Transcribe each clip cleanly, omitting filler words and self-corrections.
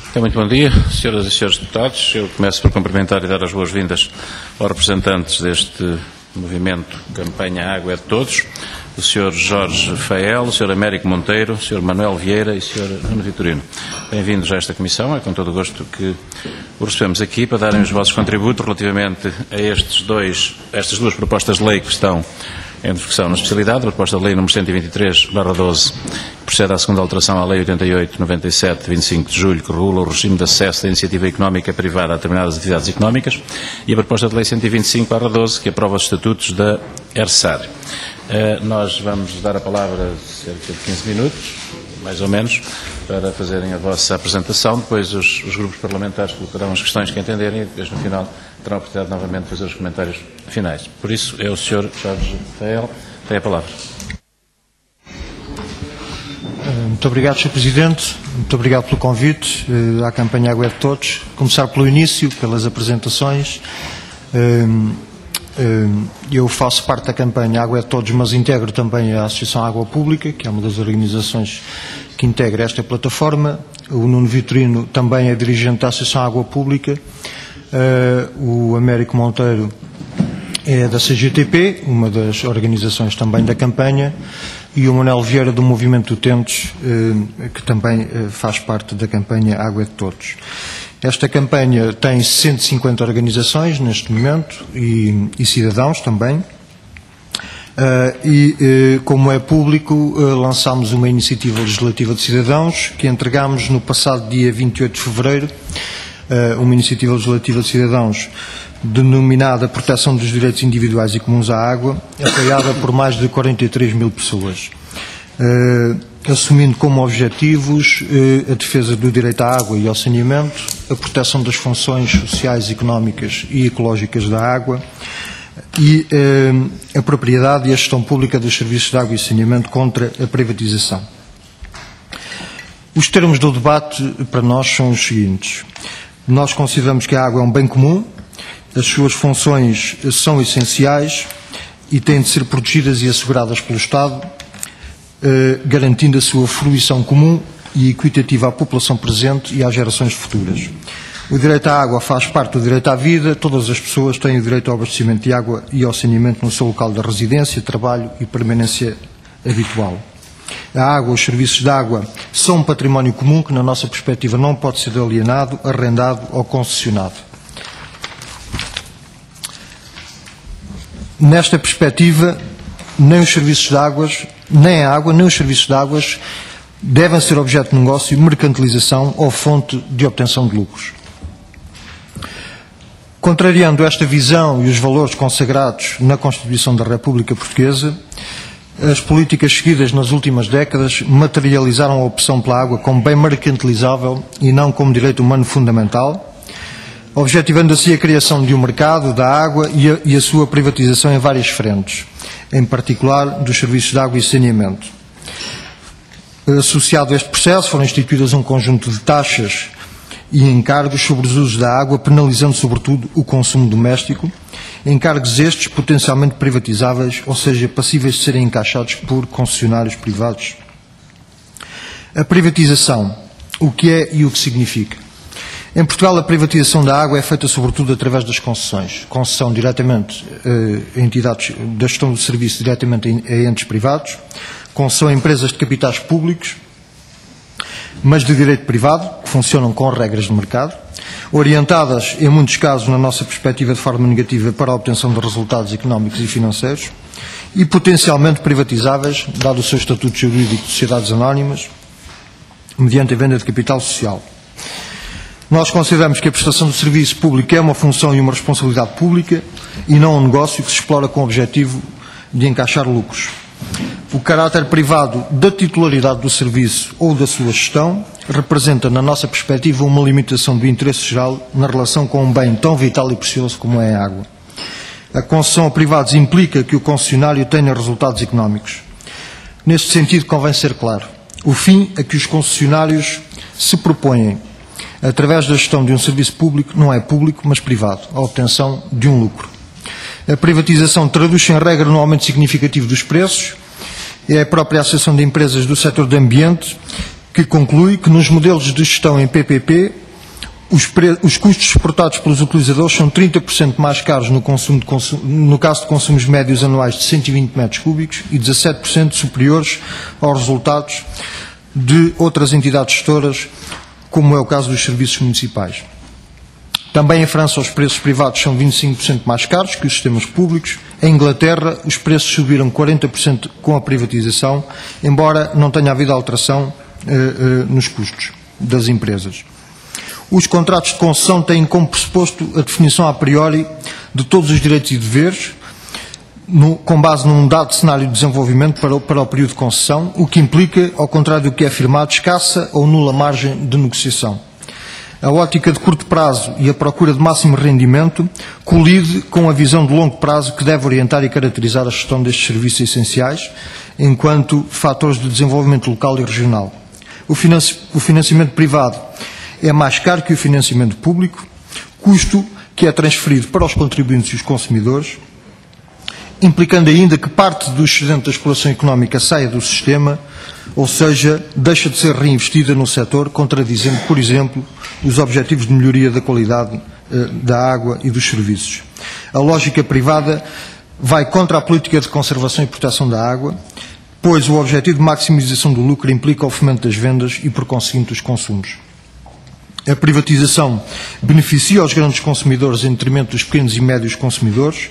Então, muito bom dia, senhoras e senhores deputados. Eu começo por cumprimentar e dar as boas-vindas aos representantes deste movimento Campanha Água é de Todos, o Sr. Jorge Fael, o Sr. Américo Monteiro, o Sr. Manuel Vieira e o Sr. Nuno Vitorino. Bem-vindos a esta comissão, é com todo o gosto que o recebemos aqui para darem os vossos contributos relativamente a estas duas propostas de lei que estão em discussão na especialidade, a proposta de lei número 123/12, que procede à segunda alteração à lei 88/97, de 25 de julho, que regula o regime de acesso da iniciativa económica privada a determinadas atividades económicas, e a proposta de lei 125/12, que aprova os estatutos da ERSAR. Nós vamos dar a palavra cerca de 15 minutos, mais ou menos, para fazerem a vossa apresentação. Depois os grupos parlamentares colocarão as questões que entenderem e depois, no final, terão a oportunidade novamente de fazer os comentários finais. Por isso, é o Sr. Jorge Fael, tem a palavra. Muito obrigado, Sr. Presidente. Muito obrigado pelo convite à Campanha Água é de Todos. Começar pelo início, pelas apresentações. Eu faço parte da Campanha Água é de Todos, mas integro também a Associação Água Pública, que é uma das organizações que integra esta plataforma. O Nuno Vitorino também é dirigente da Associação Água Pública. O Américo Monteiro é da CGTP, uma das organizações também da campanha, e o Manuel Vieira do Movimento Utentes, que também faz parte da Campanha Água é de Todos. Esta campanha tem 150 organizações neste momento e cidadãos também. Como é público, lançámos uma iniciativa legislativa de cidadãos que entregámos no passado dia 28 de fevereiro, uma iniciativa legislativa de cidadãos denominada Proteção dos Direitos Individuais e Comuns à Água, apoiada por mais de 43 mil pessoas, assumindo como objetivos a defesa do direito à água e ao saneamento, a proteção das funções sociais, económicas e ecológicas da água e a propriedade e a gestão pública dos serviços de água e saneamento contra a privatização. Os termos do debate para nós são os seguintes. Nós consideramos que a água é um bem comum, as suas funções são essenciais e têm de ser protegidas e asseguradas pelo Estado, garantindo a sua fruição comum e equitativa à população presente e às gerações futuras. O direito à água faz parte do direito à vida, todas as pessoas têm o direito ao abastecimento de água e ao saneamento no seu local de residência, trabalho e permanência habitual. A água, os serviços de água, são um património comum que, na nossa perspectiva, não pode ser alienado, arrendado ou concessionado. Nesta perspectiva, nem os serviços de águas, nem a água, nem os serviços de águas devem ser objeto de negócio, mercantilização ou fonte de obtenção de lucros. Contrariando esta visão e os valores consagrados na Constituição da República Portuguesa, as políticas seguidas nas últimas décadas materializaram a opção pela água como bem mercantilizável e não como direito humano fundamental, objetivando assim a criação de um mercado da água e a sua privatização em várias frentes, em particular dos serviços de água e saneamento. Associado a este processo foram instituídas um conjunto de taxas e encargos sobre os usos da água, penalizando sobretudo o consumo doméstico, encargos estes potencialmente privatizáveis, ou seja, passíveis de serem encaixados por concessionários privados. A privatização, o que é e o que significa? Em Portugal, a privatização da água é feita sobretudo através das concessões. Concessão diretamente a entidades da gestão do serviço diretamente a entes privados, concessão a empresas de capitais públicos, mas de direito privado, que funcionam com regras de mercado, orientadas, em muitos casos, na nossa perspectiva, de forma negativa para a obtenção de resultados económicos e financeiros, e potencialmente privatizáveis, dado o seu estatuto jurídico de sociedades anónimas, mediante a venda de capital social. Nós consideramos que a prestação de serviço público é uma função e uma responsabilidade pública e não um negócio que se explora com o objetivo de encaixar lucros. O caráter privado da titularidade do serviço ou da sua gestão representa, na nossa perspectiva, uma limitação do interesse geral na relação com um bem tão vital e precioso como é a água. A concessão a privados implica que o concessionário tenha resultados económicos. Neste sentido, convém ser claro. O fim a que os concessionários se propõem, através da gestão de um serviço público, não é público, mas privado, a obtenção de um lucro. A privatização traduz-se em regra no aumento significativo dos preços. É a própria Associação de Empresas do Setor do Ambiente que conclui que nos modelos de gestão em PPP, os custos suportados pelos utilizadores são 30% mais caros no caso de consumos médios anuais de 120 metros cúbicos e 17% superiores aos resultados de outras entidades gestoras, como é o caso dos serviços municipais. Também em França os preços privados são 25% mais caros que os sistemas públicos. Em Inglaterra os preços subiram 40% com a privatização, embora não tenha havido alteração nos custos das empresas. Os contratos de concessão têm como pressuposto a definição a priori de todos os direitos e deveres, com base num dado cenário de desenvolvimento para o período de concessão, o que implica, ao contrário do que é afirmado, escassa ou nula margem de negociação. A ótica de curto prazo e a procura de máximo rendimento colide com a visão de longo prazo que deve orientar e caracterizar a gestão destes serviços essenciais, enquanto fatores de desenvolvimento local e regional. O financiamento privado é mais caro que o financiamento público, custo que é transferido para os contribuintes e os consumidores, implicando ainda que parte do excedente da exploração económica saia do sistema, ou seja, deixa de ser reinvestida no setor, contradizendo, por exemplo, os objetivos de melhoria da qualidade da água e dos serviços. A lógica privada vai contra a política de conservação e proteção da água, pois o objetivo de maximização do lucro implica o fomento das vendas e, por conseguinte, os consumos. A privatização beneficia os grandes consumidores em detrimento dos pequenos e médios consumidores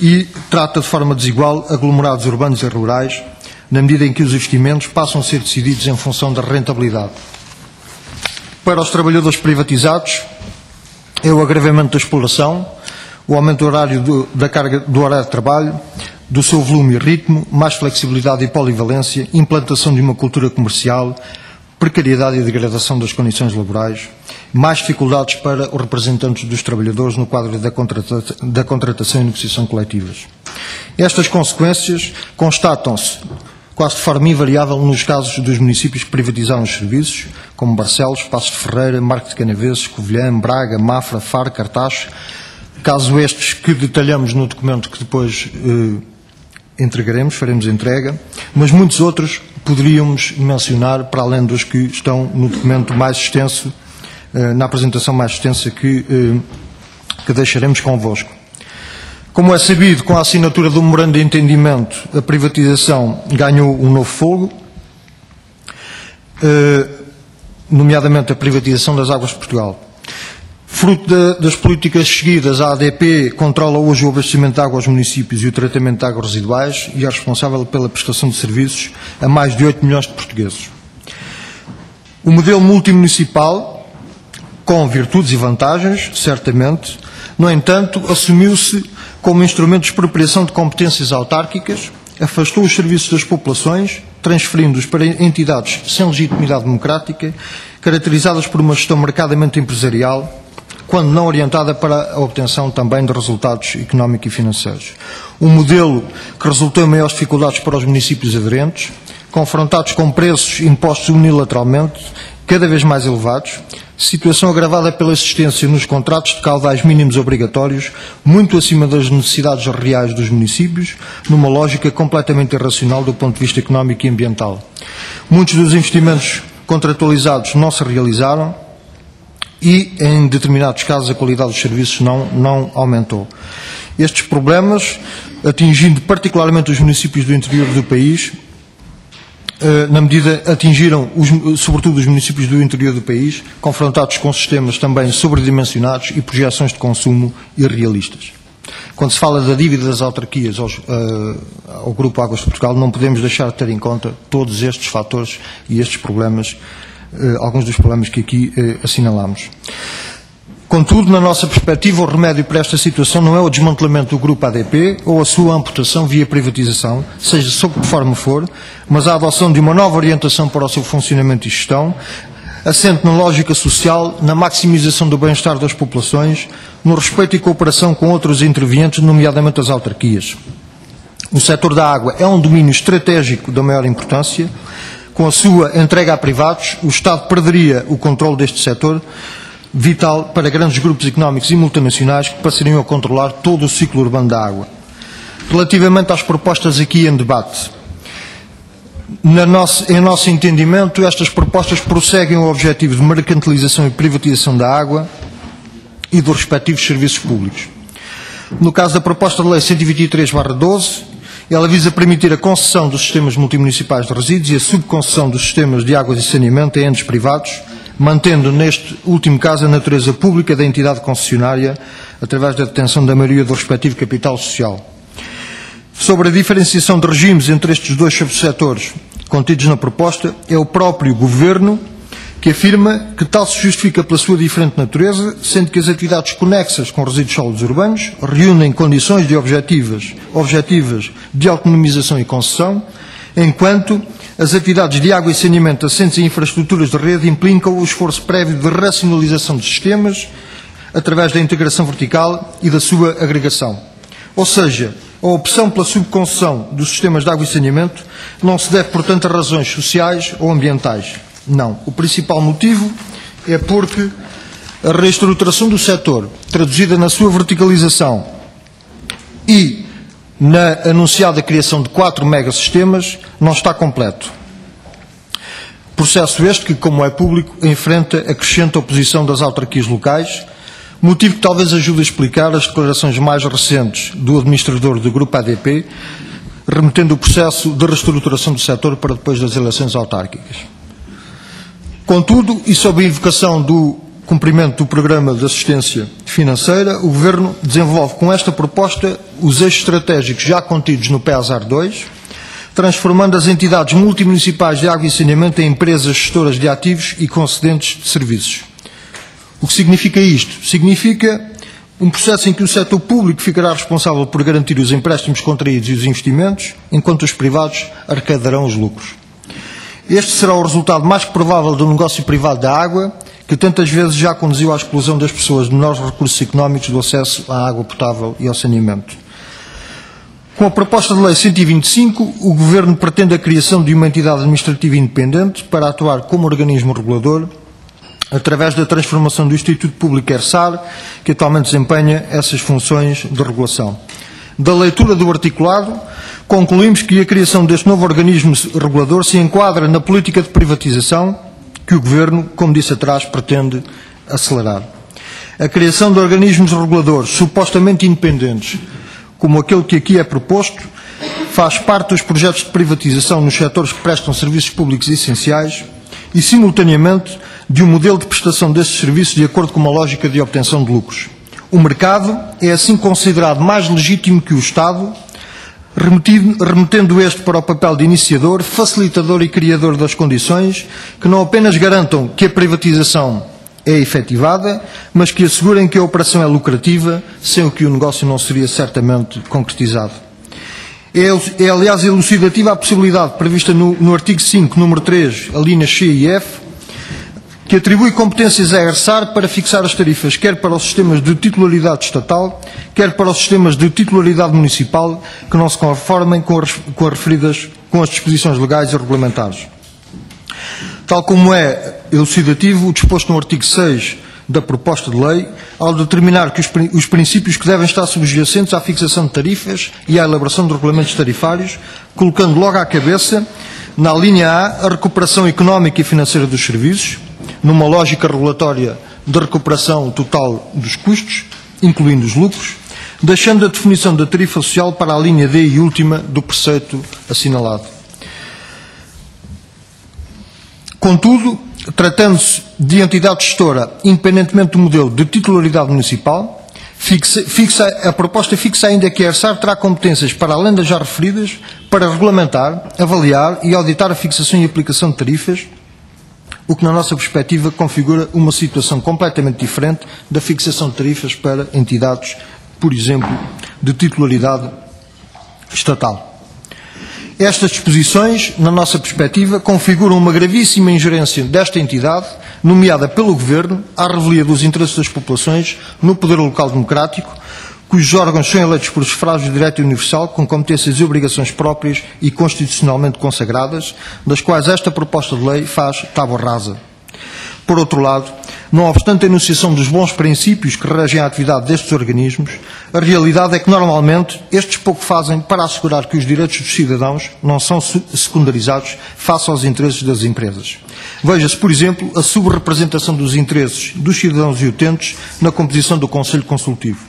e trata de forma desigual aglomerados urbanos e rurais, na medida em que os investimentos passam a ser decididos em função da rentabilidade. Para os trabalhadores privatizados, é o agravamento da exploração, o aumento do horário da carga do horário de trabalho, do seu volume e ritmo, mais flexibilidade e polivalência, implantação de uma cultura comercial, precariedade e degradação das condições laborais, mais dificuldades para os representantes dos trabalhadores no quadro da contratação e negociação coletivas. Estas consequências constatam-se quase de forma invariável nos casos dos municípios que privatizaram os serviços, como Barcelos, Passos de Ferreira, Marco de Canaveses, Covilhã, Braga, Mafra, Faro, Cartaz, casos estes que detalhamos no documento que depois entregaremos, faremos entrega, mas muitos outros poderíamos mencionar, para além dos que estão no documento mais extenso, na apresentação mais extensa que deixaremos convosco. Como é sabido, com a assinatura do memorando de entendimento, a privatização ganhou um novo fogo, nomeadamente a privatização das Águas de Portugal. Fruto das políticas seguidas, a ADP controla hoje o abastecimento de água aos municípios e o tratamento de águas residuais e é responsável pela prestação de serviços a mais de 8 milhões de portugueses. O modelo multimunicipal, com virtudes e vantagens, certamente, no entanto, assumiu-se como instrumento de expropriação de competências autárquicas, afastou os serviços das populações, transferindo-os para entidades sem legitimidade democrática, caracterizadas por uma gestão marcadamente empresarial, quando não orientada para a obtenção também de resultados económicos e financeiros. Um modelo que resultou em maiores dificuldades para os municípios aderentes, confrontados com preços impostos unilateralmente, cada vez mais elevados, situação agravada pela existência nos contratos de caudais mínimos obrigatórios, muito acima das necessidades reais dos municípios, numa lógica completamente irracional do ponto de vista económico e ambiental. Muitos dos investimentos contratualizados não se realizaram e, em determinados casos, a qualidade dos serviços não aumentou. Estes problemas, atingindo particularmente os municípios do interior do país, na medida atingiram sobretudo os municípios do interior do país, confrontados com sistemas também sobredimensionados e projeções de consumo irrealistas. Quando se fala da dívida das autarquias ao Grupo Águas de Portugal, não podemos deixar de ter em conta todos estes fatores e estes problemas, alguns dos problemas que aqui assinalamos. Contudo, na nossa perspectiva, o remédio para esta situação não é o desmantelamento do Grupo ADP ou a sua amputação via privatização, seja sob que forma for, mas a adoção de uma nova orientação para o seu funcionamento e gestão, assente na lógica social, na maximização do bem-estar das populações, no respeito e cooperação com outros intervenientes, nomeadamente as autarquias. O setor da água é um domínio estratégico da maior importância. Com a sua entrega a privados, o Estado perderia o controle deste setor, vital para grandes grupos económicos e multinacionais que passariam a controlar todo o ciclo urbano da água. Relativamente às propostas aqui em debate, Em nosso entendimento, estas propostas prosseguem o objetivo de mercantilização e privatização da água e dos respectivos serviços públicos. No caso da proposta de lei 123/12, ela visa permitir a concessão dos sistemas multimunicipais de resíduos e a subconcessão dos sistemas de águas e saneamento a entes privados, mantendo neste último caso a natureza pública da entidade concessionária através da detenção da maioria do respectivo capital social. Sobre a diferenciação de regimes entre estes dois subsetores contidos na proposta, é o próprio Governo que afirma que tal se justifica pela sua diferente natureza, sendo que as atividades conexas com resíduos sólidos urbanos reúnem condições objetivas de autonomização e concessão, enquanto as atividades de água e saneamento assentes em infraestruturas de rede implicam o esforço prévio de racionalização de sistemas através da integração vertical e da sua agregação. Ou seja, a opção pela subconcessão dos sistemas de água e saneamento não se deve, portanto, a razões sociais ou ambientais. Não. O principal motivo é porque a reestruturação do setor, traduzida na sua verticalização e na anunciada criação de 4 megasistemas, não está completo. Processo este que, como é público, enfrenta a crescente oposição das autarquias locais, motivo que talvez ajude a explicar as declarações mais recentes do administrador do Grupo ADP, remetendo o processo de reestruturação do setor para depois das eleições autárquicas. Contudo, e sob a invocação do cumprimento do Programa de Assistência Financeira, o Governo desenvolve com esta proposta os eixos estratégicos já contidos no PEASAR 2, transformando as entidades multimunicipais de água e saneamento em empresas gestoras de ativos e concedentes de serviços. O que significa isto? Significa um processo em que o setor público ficará responsável por garantir os empréstimos contraídos e os investimentos, enquanto os privados arrecadarão os lucros. Este será o resultado mais que provável do negócio privado da água, que tantas vezes já conduziu à exclusão das pessoas de menores recursos económicos do acesso à água potável e ao saneamento. Com a proposta de lei 125, o Governo pretende a criação de uma entidade administrativa independente para atuar como organismo regulador, através da transformação do Instituto Público ERSAR, que atualmente desempenha essas funções de regulação. Da leitura do articulado, concluímos que a criação deste novo organismo regulador se enquadra na política de privatização que o Governo, como disse atrás, pretende acelerar. A criação de organismos reguladores supostamente independentes, como aquele que aqui é proposto, faz parte dos projetos de privatização nos setores que prestam serviços públicos essenciais e, simultaneamente, de um modelo de prestação desses serviços de acordo com uma lógica de obtenção de lucros. O mercado é assim considerado mais legítimo que o Estado, remetendo este para o papel de iniciador, facilitador e criador das condições que não apenas garantam que a privatização é efetivada, mas que assegurem que a operação é lucrativa, sem o que o negócio não seria certamente concretizado. É aliás, elucidativa a possibilidade prevista no artigo 5, número 3, a linhas C e F, que atribui competências à ERSAR para fixar as tarifas, quer para os sistemas de titularidade estatal, quer para os sistemas de titularidade municipal, que não se conformem com as disposições legais e regulamentares. Tal como é elucidativo o disposto no artigo 6 da proposta de lei, ao determinar que os princípios que devem estar subjacentes à fixação de tarifas e à elaboração de regulamentos tarifários, colocando logo à cabeça, na linha A, a recuperação económica e financeira dos serviços, numa lógica regulatória de recuperação total dos custos, incluindo os lucros, deixando a definição da tarifa social para a linha D e última do preceito assinalado. Contudo, tratando-se de entidade gestora, independentemente do modelo de titularidade municipal, a proposta fixa ainda que a ERSAR terá competências, para além das já referidas, para regulamentar, avaliar e auditar a fixação e aplicação de tarifas, o que, na nossa perspectiva, configura uma situação completamente diferente da fixação de tarifas para entidades, por exemplo, de titularidade estatal. Estas disposições, na nossa perspectiva, configuram uma gravíssima ingerência desta entidade, nomeada pelo Governo, à revelia dos interesses das populações no poder local democrático, cujos órgãos são eleitos por sufrágio direto e universal, com competências e obrigações próprias e constitucionalmente consagradas, das quais esta proposta de lei faz tábua rasa. Por outro lado, Não obstante a enunciação dos bons princípios que regem a atividade destes organismos, a realidade é que, normalmente, estes pouco fazem para assegurar que os direitos dos cidadãos não são secundarizados face aos interesses das empresas. Veja-se, por exemplo, a subrepresentação dos interesses dos cidadãos e utentes na composição do Conselho Consultivo.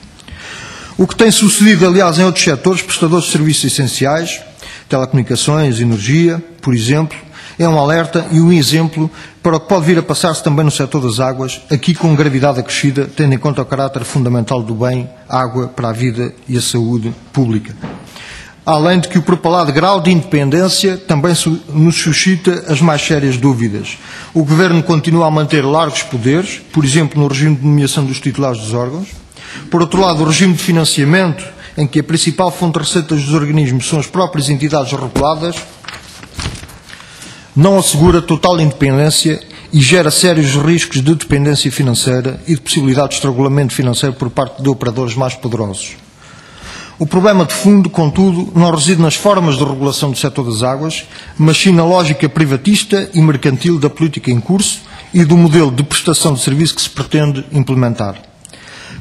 O que tem sucedido, aliás, em outros setores, prestadores de serviços essenciais, telecomunicações, energia, por exemplo, é um alerta e um exemplo para o que pode vir a passar-se também no setor das águas, aqui com gravidade acrescida, tendo em conta o caráter fundamental do bem água para a vida e a saúde pública. Além de que o propalado grau de independência também nos suscita as mais sérias dúvidas. O Governo continua a manter largos poderes, por exemplo, no regime de nomeação dos titulares dos órgãos. Por outro lado, o regime de financiamento, em que a principal fonte de receitas dos organismos são as próprias entidades reguladas, não assegura total independência e gera sérios riscos de dependência financeira e de possibilidade de estrangulamento financeiro por parte de operadores mais poderosos. O problema de fundo, contudo, não reside nas formas de regulação do setor das águas, mas sim na lógica privatista e mercantil da política em curso e do modelo de prestação de serviço que se pretende implementar.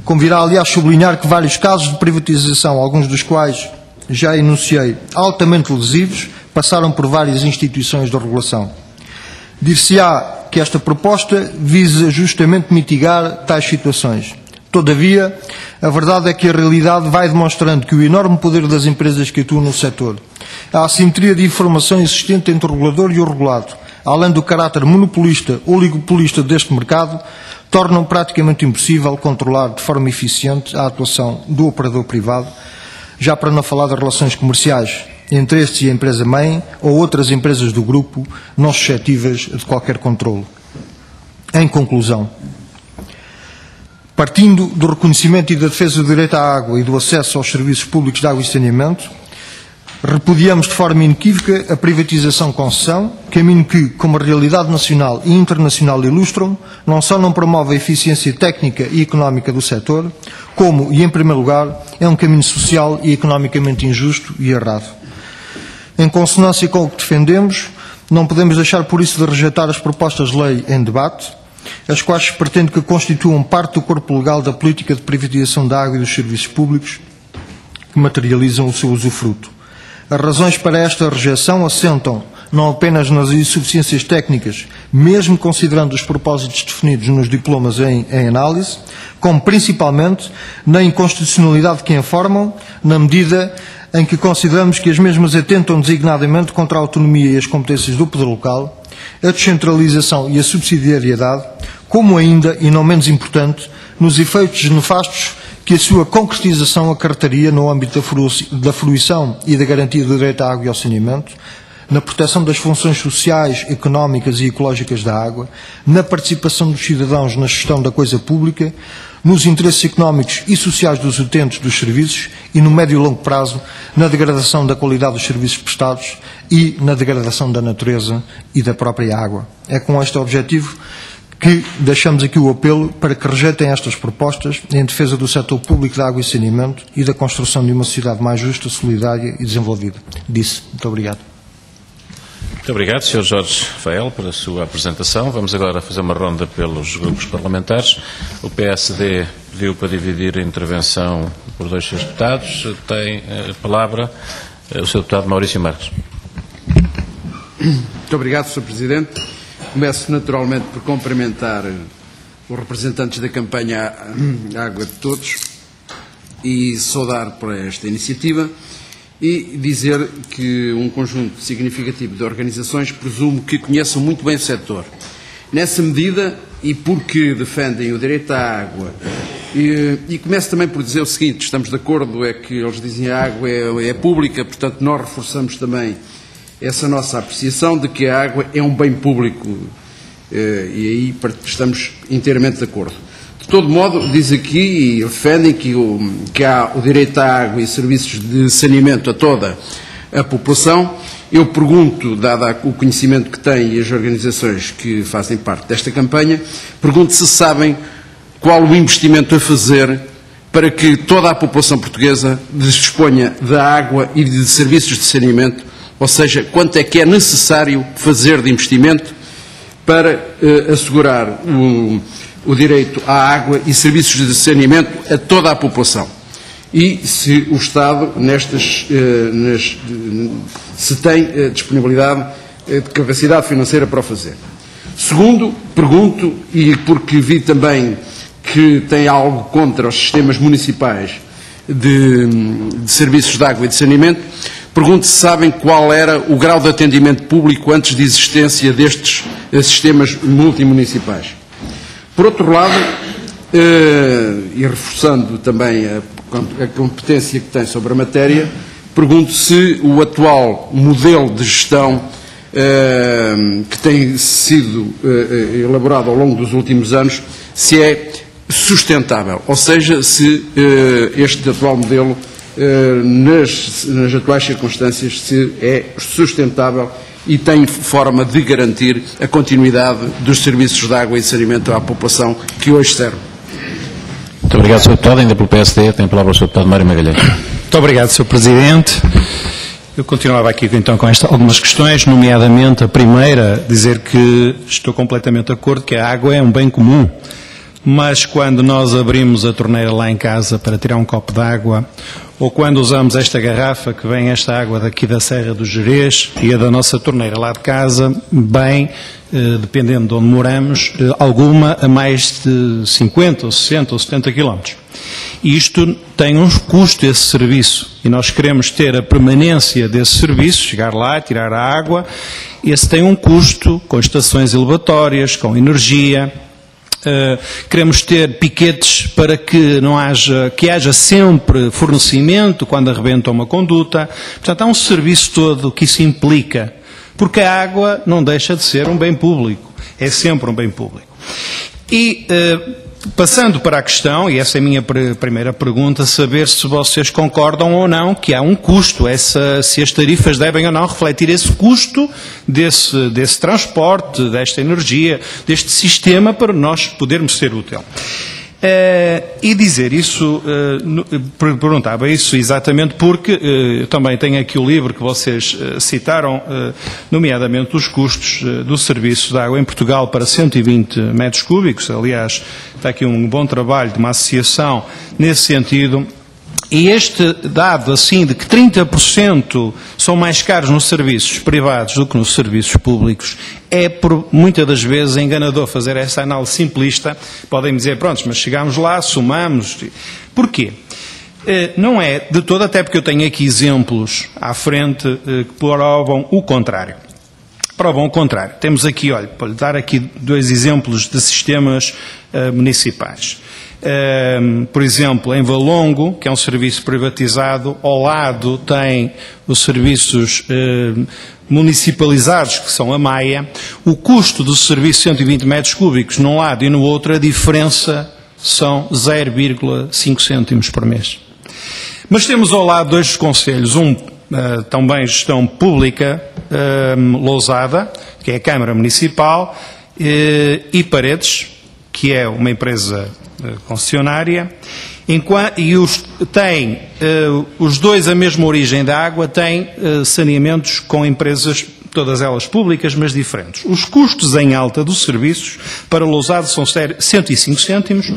Convirá, aliás, sublinhar que vários casos de privatização, alguns dos quais já enunciei, altamente lesivos, passaram por várias instituições de regulação. Dir-se-á que esta proposta visa justamente mitigar tais situações. Todavia, a verdade é que a realidade vai demonstrando que o enorme poder das empresas que atuam no setor, a assimetria de informação existente entre o regulador e o regulado, além do caráter monopolista ou oligopolista deste mercado, tornam praticamente impossível controlar de forma eficiente a atuação do operador privado, já para não falar das relações comerciais entre estes e a empresa-mãe ou outras empresas do grupo não suscetíveis de qualquer controle. Em conclusão, partindo do reconhecimento e da defesa do direito à água e do acesso aos serviços públicos de água e saneamento, repudiamos de forma inequívoca a privatização-concessão, caminho que, como a realidade nacional e internacional ilustram, não só não promove a eficiência técnica e económica do setor, como, e em primeiro lugar, é um caminho social e economicamente injusto e errado. Em consonância com o que defendemos, não podemos deixar por isso de rejeitar as propostas de lei em debate, as quais se pretende que constituam parte do corpo legal da política de privatização da água e dos serviços públicos que materializam o seu usufruto. As razões para esta rejeição assentam não apenas nas insuficiências técnicas, mesmo considerando os propósitos definidos nos diplomas em análise, como principalmente na inconstitucionalidade que informam, na medida em que consideramos que as mesmas atentam designadamente contra a autonomia e as competências do poder local, a descentralização e a subsidiariedade, como ainda, e não menos importante, nos efeitos nefastos que a sua concretização acarretaria no âmbito da fruição e da garantia do direito à água e ao saneamento, na proteção das funções sociais, económicas e ecológicas da água, na participação dos cidadãos na gestão da coisa pública, nos interesses económicos e sociais dos utentes dos serviços e, no médio e longo prazo, na degradação da qualidade dos serviços prestados e na degradação da natureza e da própria água. É com este objetivo que deixamos aqui o apelo para que rejeitem estas propostas em defesa do setor público da água e saneamento e da construção de uma sociedade mais justa, solidária e desenvolvida. Disse. Muito obrigado. Muito obrigado, Sr. Jorge Fael, pela sua apresentação. Vamos agora fazer uma ronda pelos grupos parlamentares. O PSD pediu para dividir a intervenção por dois seus deputados. Tem a palavra o Sr. Deputado Maurício Marques. Muito obrigado, Sr. Presidente. Começo naturalmente por cumprimentar os representantes da campanha Água de Todos e saudar por esta iniciativa e dizer que um conjunto significativo de organizações presumo que conheçam muito bem o setor. Nessa medida, e porque defendem o direito à água, e começo também por dizer o seguinte: estamos de acordo, é que eles dizem que a água é pública, portanto nós reforçamos também essa nossa apreciação de que a água é um bem público, e aí estamos inteiramente de acordo. De todo modo, diz aqui e defendem que há o direito à água e serviços de saneamento a toda a população. Eu pergunto, dado o conhecimento que têm e as organizações que fazem parte desta campanha, pergunto se sabem qual o investimento a fazer para que toda a população portuguesa disponha da água e de serviços de saneamento, ou seja, quanto é que é necessário fazer de investimento para assegurar o direito à água e serviços de saneamento a toda a população. E se o Estado, se tem disponibilidade de capacidade financeira para o fazer. Segundo, pergunto, e porque vi também que tem algo contra os sistemas municipais de serviços de água e de saneamento, pergunto se sabem qual era o grau de atendimento público antes de existência destes sistemas multimunicipais. Por outro lado, e reforçando também a competência que tem sobre a matéria, pergunto se o atual modelo de gestão que tem sido elaborado ao longo dos últimos anos, se é sustentável, ou seja, se este atual modelo, nas atuais circunstâncias, se é sustentável e tem forma de garantir a continuidade dos serviços de água e de saneamento à população que hoje serve. Muito obrigado, Sr. Deputado. Ainda pelo PSD, tem a palavra o Sr. Deputado Mário Magalhães. Muito obrigado, Sr. Presidente. Eu continuava aqui então com algumas questões, nomeadamente a primeira, dizer que estou completamente de acordo que a água é um bem comum, mas quando nós abrimos a torneira lá em casa para tirar um copo de água, ou quando usamos esta garrafa que vem esta água daqui da Serra do Gerês e a da nossa torneira lá de casa, bem, dependendo de onde moramos, alguma a mais de 50, ou 60 ou 70 quilómetros. E isto tem um custo, esse serviço, e nós queremos ter a permanência desse serviço, chegar lá, tirar a água, esse tem um custo, com estações elevatórias, com energia. Queremos ter piquetes para que haja sempre fornecimento quando arrebenta uma conduta. Portanto, há um serviço todo que isso implica, porque a água não deixa de ser um bem público, é sempre um bem público. E, passando para a questão, e essa é a minha primeira pergunta, saber se vocês concordam ou não que há um custo, se as tarifas devem ou não refletir esse custo desse transporte, desta energia, deste sistema para nós podermos ser útil. E dizer isso, perguntava isso exatamente porque eu também tenho aqui o livro que vocês citaram, nomeadamente os custos do serviço de água em Portugal para 120 metros cúbicos. Aliás, está aqui um bom trabalho de uma associação nesse sentido. E este dado, assim, de que 30% são mais caros nos serviços privados do que nos serviços públicos, é, por muitas das vezes, enganador fazer essa análise simplista. Podem dizer, pronto, mas chegámos lá, somamos. Porquê? Não é de todo, até porque eu tenho aqui exemplos à frente que provam o contrário. Provam o contrário. Temos aqui, olha, para lhe dar aqui 2 exemplos de sistemas municipais. Por exemplo, em Valongo, que é um serviço privatizado, ao lado tem os serviços municipalizados, que são a Maia. O custo do serviço 120 metros cúbicos num lado e no outro, a diferença são 0,5 cêntimos por mês. Mas temos ao lado 2 concelhos, também gestão pública, Lousada, que é a Câmara Municipal, e Paredes, que é uma empresa concessionária, e os 2 a mesma origem da água têm saneamentos com empresas, todas elas públicas, mas diferentes. Os custos em alta dos serviços para Lousada são 105 cêntimos,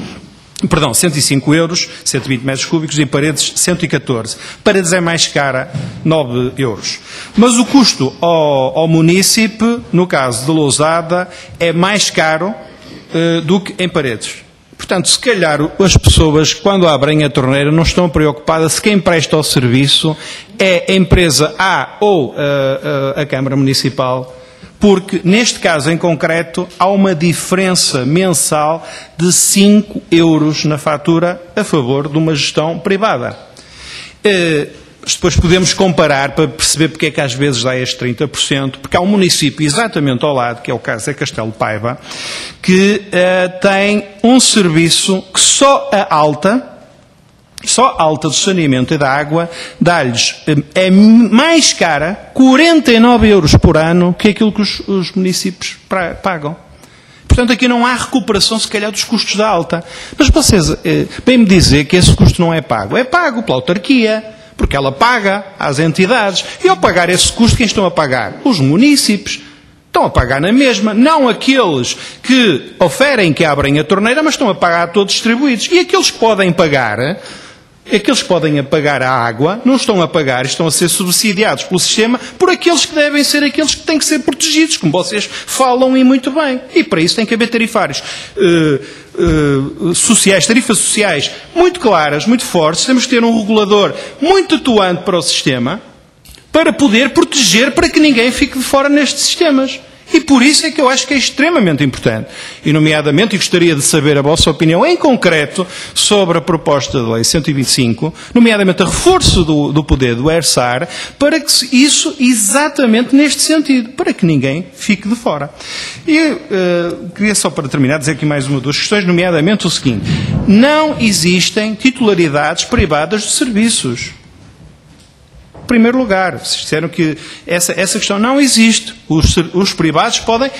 perdão, 105 euros, 120 metros cúbicos, e Paredes 114. Paredes é mais cara, 9 euros. Mas o custo ao município, no caso de Lousada, é mais caro do que em Paredes. Portanto, se calhar as pessoas, quando abrem a torneira, não estão preocupadas se quem presta o serviço é a empresa A ou a Câmara Municipal, porque, neste caso em concreto, há uma diferença mensal de 5 euros na fatura a favor de uma gestão privada. Depois podemos comparar para perceber porque é que às vezes dá este 30%, porque há um município exatamente ao lado, que é o caso de Castelo de Paiva, que tem um serviço que só a alta do saneamento e da água dá-lhes, é mais cara, 49 euros por ano, que aquilo que os municípios pagam. Portanto, aqui não há recuperação, se calhar, dos custos da alta. Mas vocês bem-me dizer que esse custo não é pago. É pago pela autarquia, porque ela paga às entidades. E ao pagar esse custo, quem estão a pagar? Os municípios, estão a pagar na mesma, não aqueles que oferem que abrem a torneira, mas estão a pagar todos distribuídos. E aqueles que podem pagar, a água, não estão a pagar, estão a ser subsidiados pelo sistema por aqueles que devem ser aqueles que têm que ser protegidos, como vocês falam e muito bem. E para isso tem que haver tarifários sociais, tarifas sociais muito claras, muito fortes. Temos que ter um regulador muito atuante para o sistema, para poder proteger, para que ninguém fique de fora nestes sistemas. E por isso é que eu acho que é extremamente importante. E nomeadamente, e gostaria de saber a vossa opinião em concreto sobre a proposta de lei 125, nomeadamente a reforço do poder do ERSAR, para que isso, exatamente neste sentido, para que ninguém fique de fora. E queria só para terminar dizer aqui mais uma ou duas questões, nomeadamente o seguinte: não existem titularidades privadas de serviços. Em primeiro lugar, vocês disseram que essa questão não existe. Os privados podem,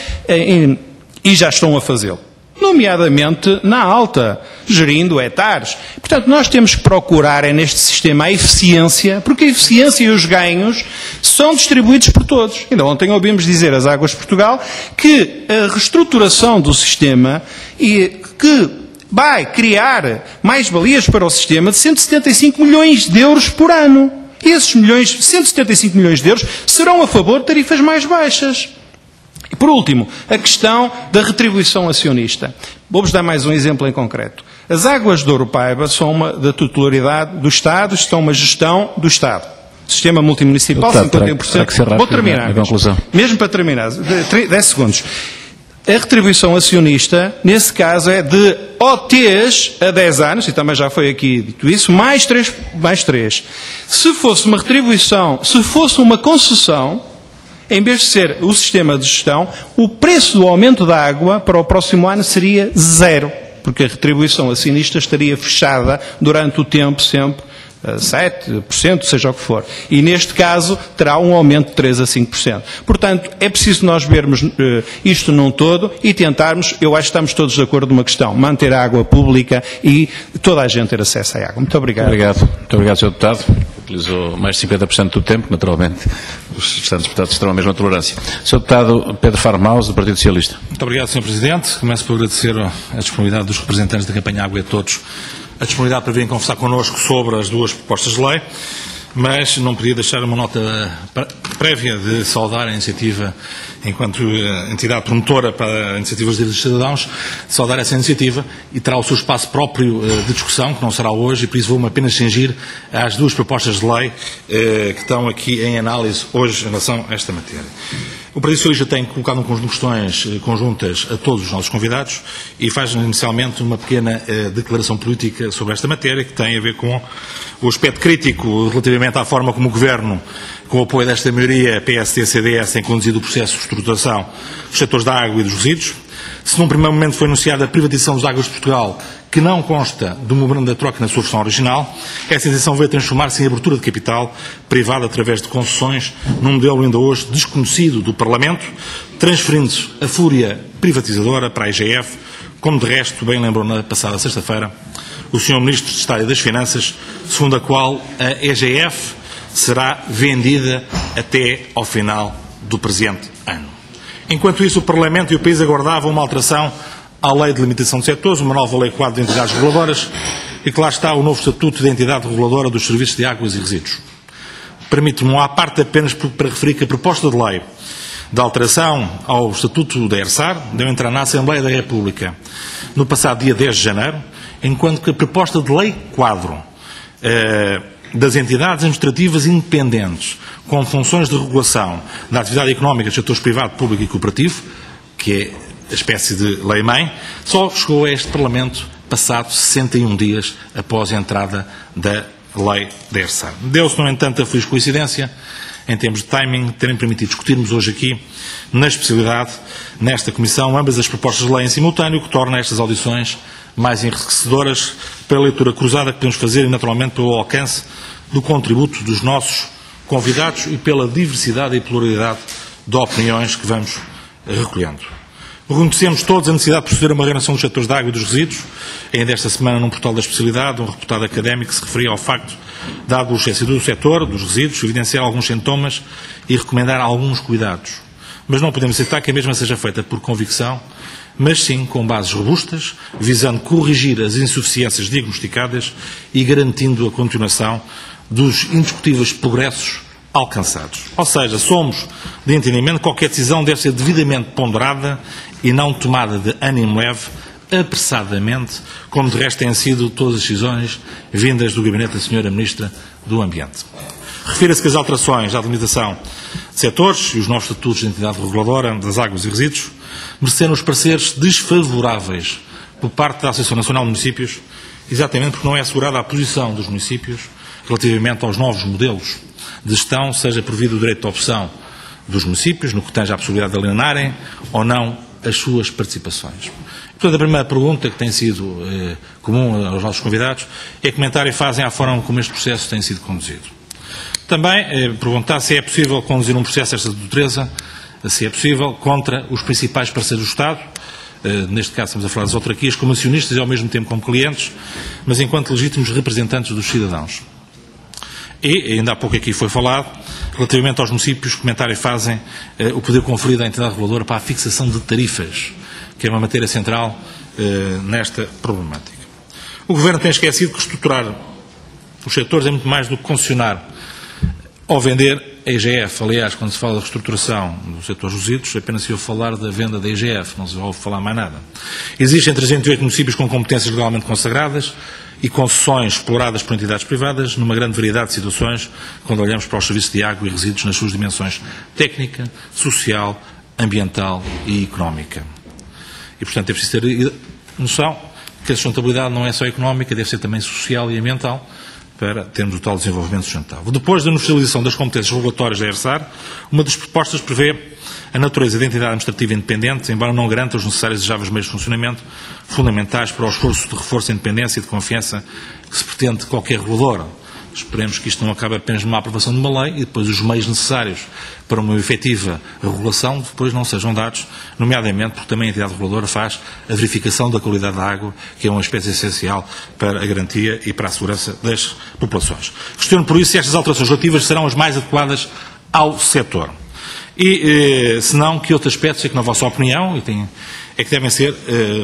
e já estão a fazê-lo, nomeadamente na alta, gerindo hectares. Portanto, nós temos que procurar neste sistema a eficiência, porque a eficiência e os ganhos são distribuídos por todos. Ainda ontem ouvimos dizer às Águas de Portugal que a reestruturação do sistema e que vai criar mais-valias para o sistema de 175 milhões de euros por ano. E esses 175 milhões de euros, serão a favor de tarifas mais baixas. E por último, a questão da retribuição acionista. Vou-vos dar mais um exemplo em concreto. As Águas de Ouro Paiva são da titularidade do Estado, são uma gestão do Estado. Sistema multimunicipal, 51%. Vou terminar. Mesmo para terminar, 10 segundos. A retribuição acionista, nesse caso, é de OTs a 10 anos, e também já foi aqui dito isso, mais 3. Se fosse uma retribuição, se fosse uma concessão, em vez de ser o sistema de gestão, o preço do aumento da água para o próximo ano seria 0, porque a retribuição acionista estaria fechada durante o tempo sempre, 7%, seja o que for. E neste caso terá um aumento de 3% a 5%. Portanto, é preciso nós vermos isto num todo e tentarmos, eu acho que estamos todos de acordo numa questão, manter a água pública e toda a gente ter acesso à água. Muito obrigado. Muito obrigado, Sr. Deputado. Utilizou mais de 50% do tempo, naturalmente. Os restantes deputados terão a mesma tolerância. Sr. Deputado Pedro Farmaus, do Partido Socialista. Muito obrigado, Sr. Presidente. Começo por agradecer a disponibilidade dos representantes da campanha Água a todos, a disponibilidade para virem conversar connosco sobre as duas propostas de lei, mas não podia deixar uma nota prévia de saudar a iniciativa, enquanto entidade promotora para iniciativas de direitos dos cidadãos, saudar essa iniciativa e terá o seu espaço próprio de discussão, que não será hoje, e por isso vou-me apenas cingir às duas propostas de lei que estão aqui em análise hoje em relação a esta matéria. O Partido Socialista tem colocado um conjunto de questões conjuntas a todos os nossos convidados e faz inicialmente uma pequena declaração política sobre esta matéria, que tem a ver com o aspecto crítico relativamente à forma como o Governo, com o apoio desta maioria PSD-CDS, tem conduzido o processo de reestruturação dos setores da água e dos resíduos. Se num primeiro momento foi anunciada a privatização das Águas de Portugal, que não consta do memorando da troca na sua versão original, essa intenção veio transformar-se em abertura de capital privada através de concessões, num modelo ainda hoje desconhecido do Parlamento, transferindo-se a fúria privatizadora para a IGF, como de resto bem lembrou na passada sexta-feira o Sr. Ministro de Estado e das Finanças, segundo a qual a IGF será vendida até ao final do presente ano. Enquanto isso, o Parlamento e o país aguardavam uma alteração à Lei de Limitação de Setores, uma nova Lei Quadro de Entidades Reguladoras, e que lá está o novo Estatuto de Entidade Reguladora dos Serviços de Águas e Resíduos. Permite-me, à parte, apenas para referir que a proposta de lei de alteração ao Estatuto da ERSAR deu entrar na Assembleia da República no passado dia 10 de janeiro, enquanto que a proposta de lei quadro das entidades administrativas independentes com funções de regulação da atividade económica dos setores privado, público e cooperativo, que é a espécie de lei-mãe, só chegou a este Parlamento passado 61 dias após a entrada da lei da ERSAR. Deu-se, no entanto, a feliz coincidência, em termos de timing, terem permitido discutirmos hoje aqui, na especialidade, nesta Comissão, ambas as propostas de lei em simultâneo, que torna estas audições mais enriquecedoras pela leitura cruzada que podemos fazer e, naturalmente, pelo alcance do contributo dos nossos convidados e pela diversidade e pluralidade de opiniões que vamos recolhendo. Reconhecemos todos a necessidade de proceder a uma reorganização dos setores da água e dos resíduos. Ainda esta semana, num portal da especialidade, um reputado académico se referia ao facto, dado o excesso do setor, dos resíduos, evidenciar alguns sintomas e recomendar alguns cuidados. mas não podemos aceitar que a mesma seja feita por convicção, mas sim com bases robustas, visando corrigir as insuficiências diagnosticadas e garantindo a continuação dos indiscutíveis progressos alcançados. Ou seja, somos de entendimento que qualquer decisão deve ser devidamente ponderada e não tomada de ânimo leve, apressadamente, como de resto têm sido todas as decisões vindas do gabinete da Sra. Ministra do Ambiente. Refira-se que as alterações à delimitação de setores e os novos estatutos de entidade reguladora das águas e resíduos mereceram os pareceres desfavoráveis por parte da Associação Nacional de Municípios, exatamente porque não é assegurada a posição dos municípios relativamente aos novos modelos de gestão, seja provido o direito de opção dos municípios, no que tange à possibilidade de alienarem ou não as suas participações. Portanto, a primeira pergunta que tem sido comum aos nossos convidados é comentar e fazem à forma como este processo tem sido conduzido. Também perguntar se é possível conduzir um processo desta natureza, se é possível, contra os principais parceiros do Estado, neste caso estamos a falar das autarquias, como acionistas e ao mesmo tempo como clientes, mas enquanto legítimos representantes dos cidadãos. E, ainda há pouco aqui foi falado, relativamente aos municípios, comentar e fazem o poder conferido à entidade reguladora para a fixação de tarifas, que é uma matéria central nesta problemática. O Governo tem esquecido que estruturar os setores é muito mais do que concessionar ou vender a IGF. Aliás, quando se fala da reestruturação do setor dos resíduos, apenas se ouve falar da venda da IGF, não se ouve falar mais nada. Existem 308 municípios com competências legalmente consagradas e concessões exploradas por entidades privadas numa grande variedade de situações, quando olhamos para os serviços de água e resíduos nas suas dimensões técnica, social, ambiental e económica. E, portanto, é preciso ter noção que a sustentabilidade não é só económica, deve ser também social e ambiental, para termos o tal desenvolvimento sustentável. Depois da universalização das competências regulatórias da ERSAR, uma das propostas prevê a natureza de entidade administrativa independente, embora não garanta os necessários e desejáveis meios de funcionamento fundamentais para o esforço de reforço da independência e de confiança que se pretende de qualquer regulador. Esperemos que isto não acabe apenas numa aprovação de uma lei e depois os meios necessários para uma efetiva regulação depois não sejam dados, nomeadamente porque também a entidade reguladora faz a verificação da qualidade da água, que é um aspecto essencial para a garantia e para a segurança das populações. Questiono por isso se estas alterações relativas serão as mais adequadas ao setor. E, se não, que outros aspectos é que, na vossa opinião, é que devem ser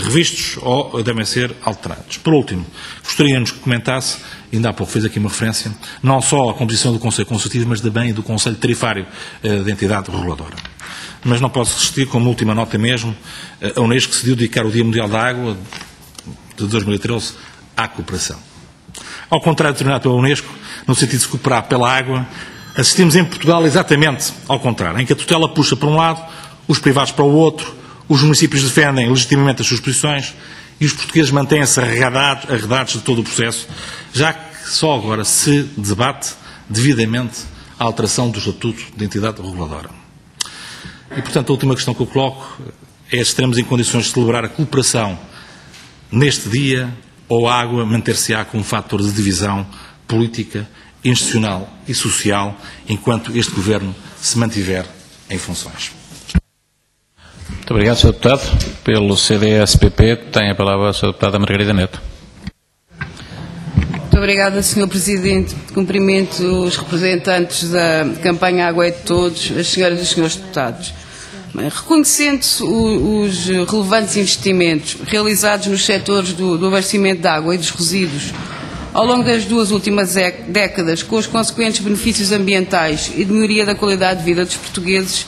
revistos ou devem ser alterados. Por último, gostaríamos que comentasse, ainda há pouco fez aqui uma referência, não só à composição do Conselho Consultivo, mas também do Conselho Tarifário da entidade reguladora. Mas não posso resistir, como última nota mesmo, a Unesco decidiu dedicar o Dia Mundial da Água de 2013 à cooperação. Ao contrário de determinado pela Unesco, no sentido de se cooperar pela água, assistimos em Portugal exatamente ao contrário, em que a tutela puxa para um lado, os privados para o outro, os municípios defendem legitimamente as suas posições e os portugueses mantêm-se arredados de todo o processo, já que só agora se debate devidamente a alteração do Estatuto de Entidade Reguladora. E, portanto, a última questão que eu coloco é se estaremos em condições de celebrar a cooperação neste dia ou a água manter-se-á como um fator de divisão política, institucional e social enquanto este Governo se mantiver em funções. Muito obrigado, Sr. Deputado. Pelo CDS-PP tem a palavra a Sra. Deputada Margarida Neto. Muito obrigada, Sr. Presidente. Cumprimento os representantes da campanha Água é de Todos, as senhoras e os senhores deputados. Reconhecendo-se os relevantes investimentos realizados nos setores do abastecimento de água e dos resíduos ao longo das duas últimas décadas, com os consequentes benefícios ambientais e de melhoria da qualidade de vida dos portugueses,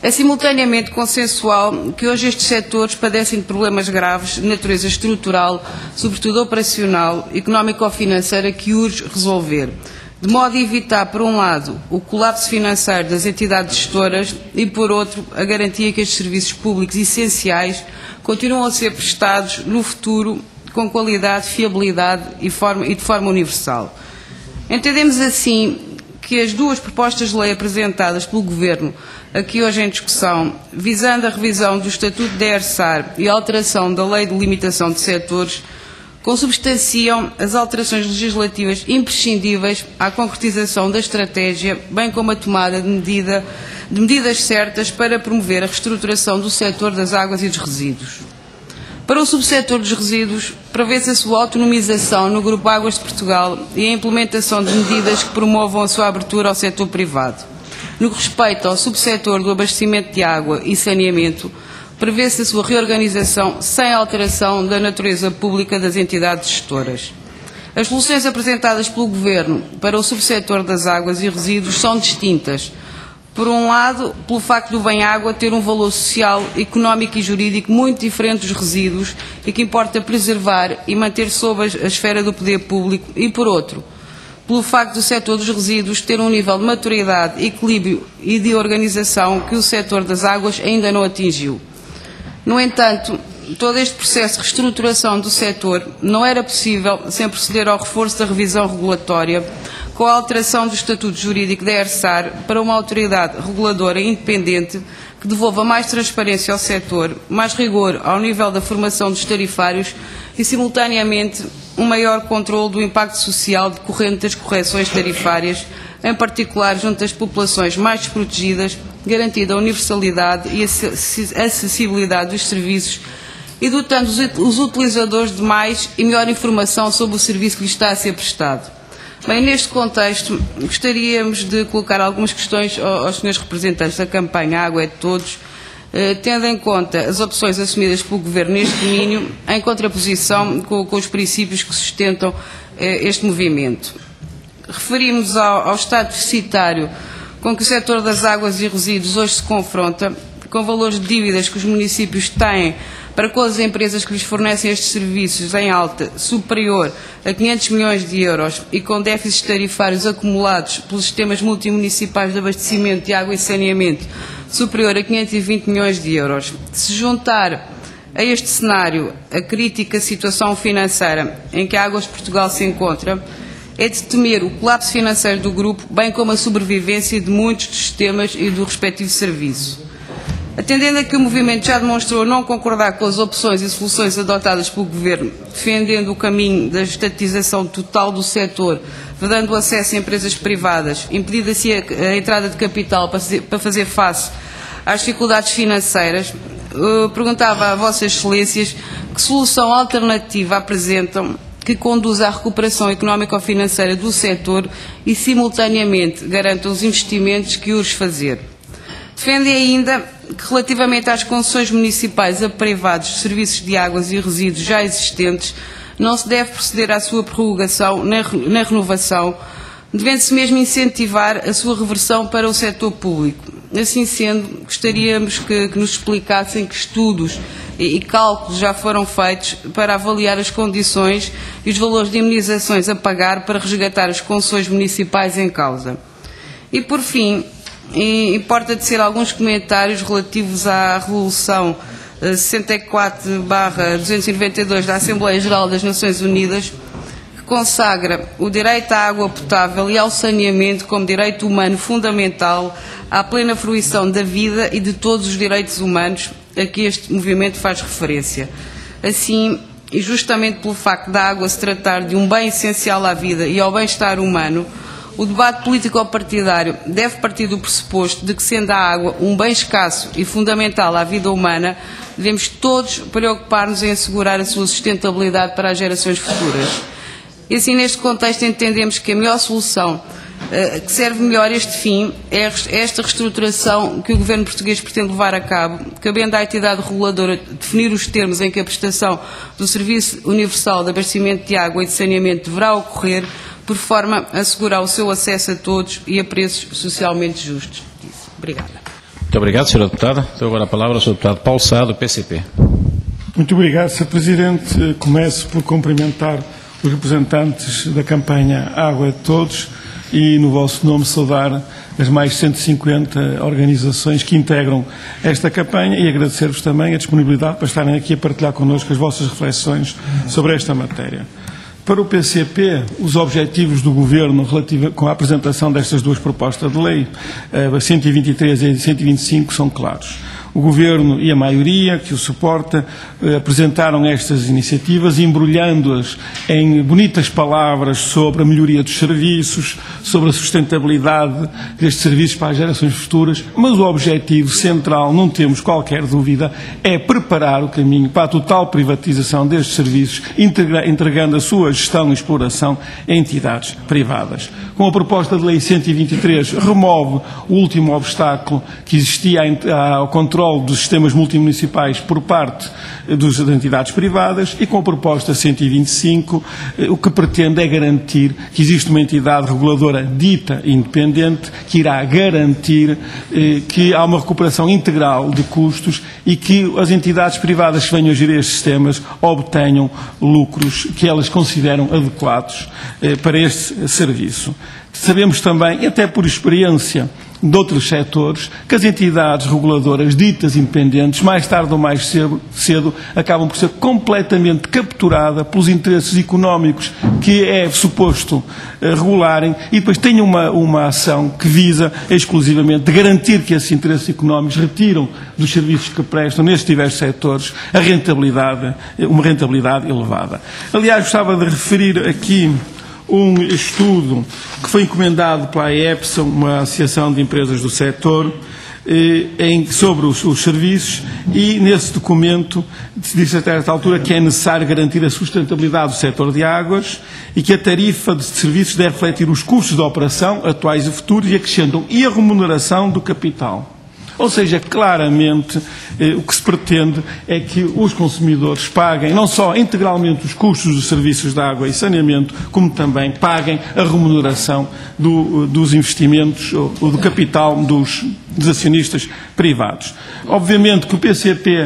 é simultaneamente consensual que hoje estes setores padecem de problemas graves de natureza estrutural, sobretudo operacional, económico-financeira, que urge resolver, de modo a evitar, por um lado, o colapso financeiro das entidades gestoras e, por outro, a garantia que estes serviços públicos essenciais continuam a ser prestados no futuro com qualidade, fiabilidade e de forma universal. Entendemos assim que as duas propostas de lei apresentadas pelo Governo aqui hoje em discussão, visando a revisão do Estatuto da ERSAR e a alteração da Lei de Limitação de Setores, consubstanciam as alterações legislativas imprescindíveis à concretização da estratégia, bem como a tomada de medidas certas para promover a reestruturação do setor das águas e dos resíduos. Para o subsetor dos resíduos, prevê-se a sua autonomização no Grupo Águas de Portugal e a implementação de medidas que promovam a sua abertura ao setor privado. No que respeita ao subsetor do abastecimento de água e saneamento, prevê-se a sua reorganização sem alteração da natureza pública das entidades gestoras. As soluções apresentadas pelo Governo para o subsetor das águas e resíduos são distintas. Por um lado, pelo facto do bem-água ter um valor social, económico e jurídico muito diferente dos resíduos e que importa preservar e manter sob a esfera do poder público, e por outro, pelo facto do setor dos resíduos ter um nível de maturidade, equilíbrio e de organização que o setor das águas ainda não atingiu. No entanto, todo este processo de reestruturação do setor não era possível sem proceder ao reforço da revisão regulatória, com a alteração do estatuto jurídico da ERSAR para uma autoridade reguladora independente que devolva mais transparência ao setor, mais rigor ao nível da formação dos tarifários e, simultaneamente, um maior controle do impacto social decorrente das correções tarifárias, em particular junto às populações mais desprotegidas, garantida a universalidade e a acessibilidade dos serviços e dotando os utilizadores de mais e melhor informação sobre o serviço que lhes está a ser prestado. Bem, neste contexto, gostaríamos de colocar algumas questões aos senhores representantes da campanha Água é de Todos, tendo em conta as opções assumidas pelo Governo neste domínio, em contraposição com os princípios que sustentam este movimento. Referimos ao estado deficitário com que o setor das águas e resíduos hoje se confronta, com valores de dívidas que os municípios têm para com as empresas que lhes fornecem estes serviços em alta superior a 500 milhões de euros e com déficits tarifários acumulados pelos sistemas multimunicipais de abastecimento de água e saneamento superior a 520 milhões de euros. Se juntar a este cenário a crítica situação financeira em que a Águas de Portugal se encontra, é de temer o colapso financeiro do grupo, bem como a sobrevivência de muitos dos sistemas e do respectivo serviço. Atendendo a que o movimento já demonstrou não concordar com as opções e soluções adotadas pelo Governo, defendendo o caminho da estatização total do setor, vedando o acesso a empresas privadas, impedindo assim a entrada de capital para fazer face às dificuldades financeiras, perguntava a Vossas Excelências que solução alternativa apresentam que conduza à recuperação económico-financeira do setor e, simultaneamente, garanta os investimentos que urge fazer. Defende ainda que, relativamente às concessões municipais a privados de serviços de águas e resíduos já existentes, não se deve proceder à sua prorrogação na renovação, devendo-se mesmo incentivar a sua reversão para o setor público. Assim sendo, gostaríamos que nos explicassem que estudos e cálculos já foram feitos para avaliar as condições e os valores de indemnizações a pagar para resgatar as concessões municipais em causa. E, por fim, importa tecer alguns comentários relativos à Resolução 64/292 da Assembleia Geral das Nações Unidas, que consagra o direito à água potável e ao saneamento como direito humano fundamental à plena fruição da vida e de todos os direitos humanos a que este movimento faz referência. Assim, e justamente pelo facto da água se tratar de um bem essencial à vida e ao bem-estar humano, o debate político-partidário deve partir do pressuposto de que, sendo a água um bem escasso e fundamental à vida humana, devemos todos preocupar-nos em assegurar a sua sustentabilidade para as gerações futuras. E assim, neste contexto, entendemos que a melhor solução que serve melhor este fim é esta reestruturação que o Governo português pretende levar a cabo, cabendo à entidade reguladora definir os termos em que a prestação do Serviço Universal de Abastecimento de Água e de Saneamento deverá ocorrer, por forma a assegurar o seu acesso a todos e a preços socialmente justos. Obrigada. Muito obrigado, Sra. Deputada. Dou agora a palavra ao Sr. Deputado Paulo Sá, do PCP. Muito obrigado, Sr. Presidente. Começo por cumprimentar os representantes da campanha Água é de Todos e, no vosso nome, saudar as mais de 150 organizações que integram esta campanha e agradecer-vos também a disponibilidade para estarem aqui a partilhar connosco as vossas reflexões sobre esta matéria. Para o PCP, os objetivos do Governo com a apresentação destas duas propostas de lei, a 123 e a 125, são claros. o Governo e a maioria que o suporta apresentaram estas iniciativas, embrulhando-as em bonitas palavras sobre a melhoria dos serviços, sobre a sustentabilidade destes serviços para as gerações futuras, mas o objetivo central, não temos qualquer dúvida, é preparar o caminho para a total privatização destes serviços, entregando a sua gestão e exploração a entidades privadas. Com a proposta de Lei 123, remove o último obstáculo que existia ao controle dos sistemas multimunicipais por parte das entidades privadas, e com a proposta 125, o que pretende é garantir que existe uma entidade reguladora dita independente que irá garantir que há uma recuperação integral de custos e que as entidades privadas que venham a gerir estes sistemas obtenham lucros que elas consideram adequados para este serviço. Sabemos também, e até por experiência de outros setores, que as entidades reguladoras ditas independentes, mais tarde ou mais cedo, acabam por ser completamente capturadas pelos interesses económicos que é suposto regularem, e depois têm uma ação que visa exclusivamente garantir que esses interesses económicos retiram dos serviços que prestam nestes diversos setores uma rentabilidade elevada. Aliás, gostava de referir aqui um estudo que foi encomendado pela AEPSA, uma associação de empresas do setor, sobre os serviços, e nesse documento diz até esta altura que é necessário garantir a sustentabilidade do setor de águas e que a tarifa de serviços deve refletir os custos da operação, atuais e futuros, e acrescentam e a remuneração do capital. Ou seja, claramente o que se pretende é que os consumidores paguem não só integralmente os custos dos serviços de água e saneamento, como também paguem a remuneração dos investimentos ou do capital dos acionistas privados. Obviamente que o PCP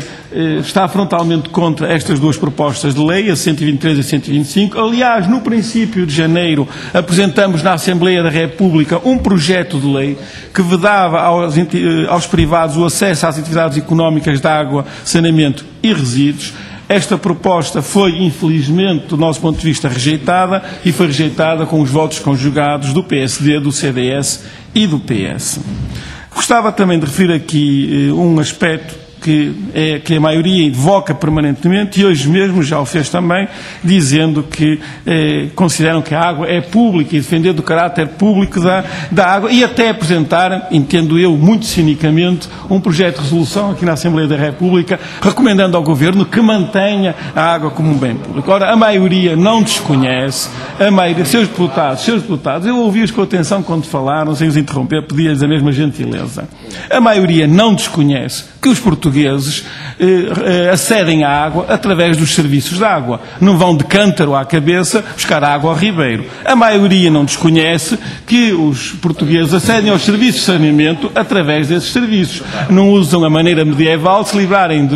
está frontalmente contra estas duas propostas de lei, a 123 e a 125. Aliás, no princípio de janeiro, apresentamos na Assembleia da República um projeto de lei que vedava aos privados o acesso às atividades económicas de água, saneamento e resíduos. Esta proposta foi, infelizmente, do nosso ponto de vista, rejeitada, e foi rejeitada com os votos conjugados do PSD, do CDS e do PS. Gostava também de referir aqui um aspecto que a maioria invoca permanentemente, e hoje mesmo já o fez também, dizendo que consideram que a água é pública e defender do caráter público da água, e até apresentaram, entendo eu, muito cinicamente, um projeto de resolução aqui na Assembleia da República, recomendando ao Governo que mantenha a água como um bem público. Ora, a maioria não desconhece, a maioria, seus deputados, eu ouvi-os com atenção quando falaram, sem os interromper, pedi-lhes a mesma gentileza. A maioria não desconhece que os portugueses acedem à água através dos serviços de água. Não vão de cântaro à cabeça buscar água ao ribeiro. A maioria não desconhece que os portugueses acedem aos serviços de saneamento através desses serviços. Não usam a maneira medieval de se livrarem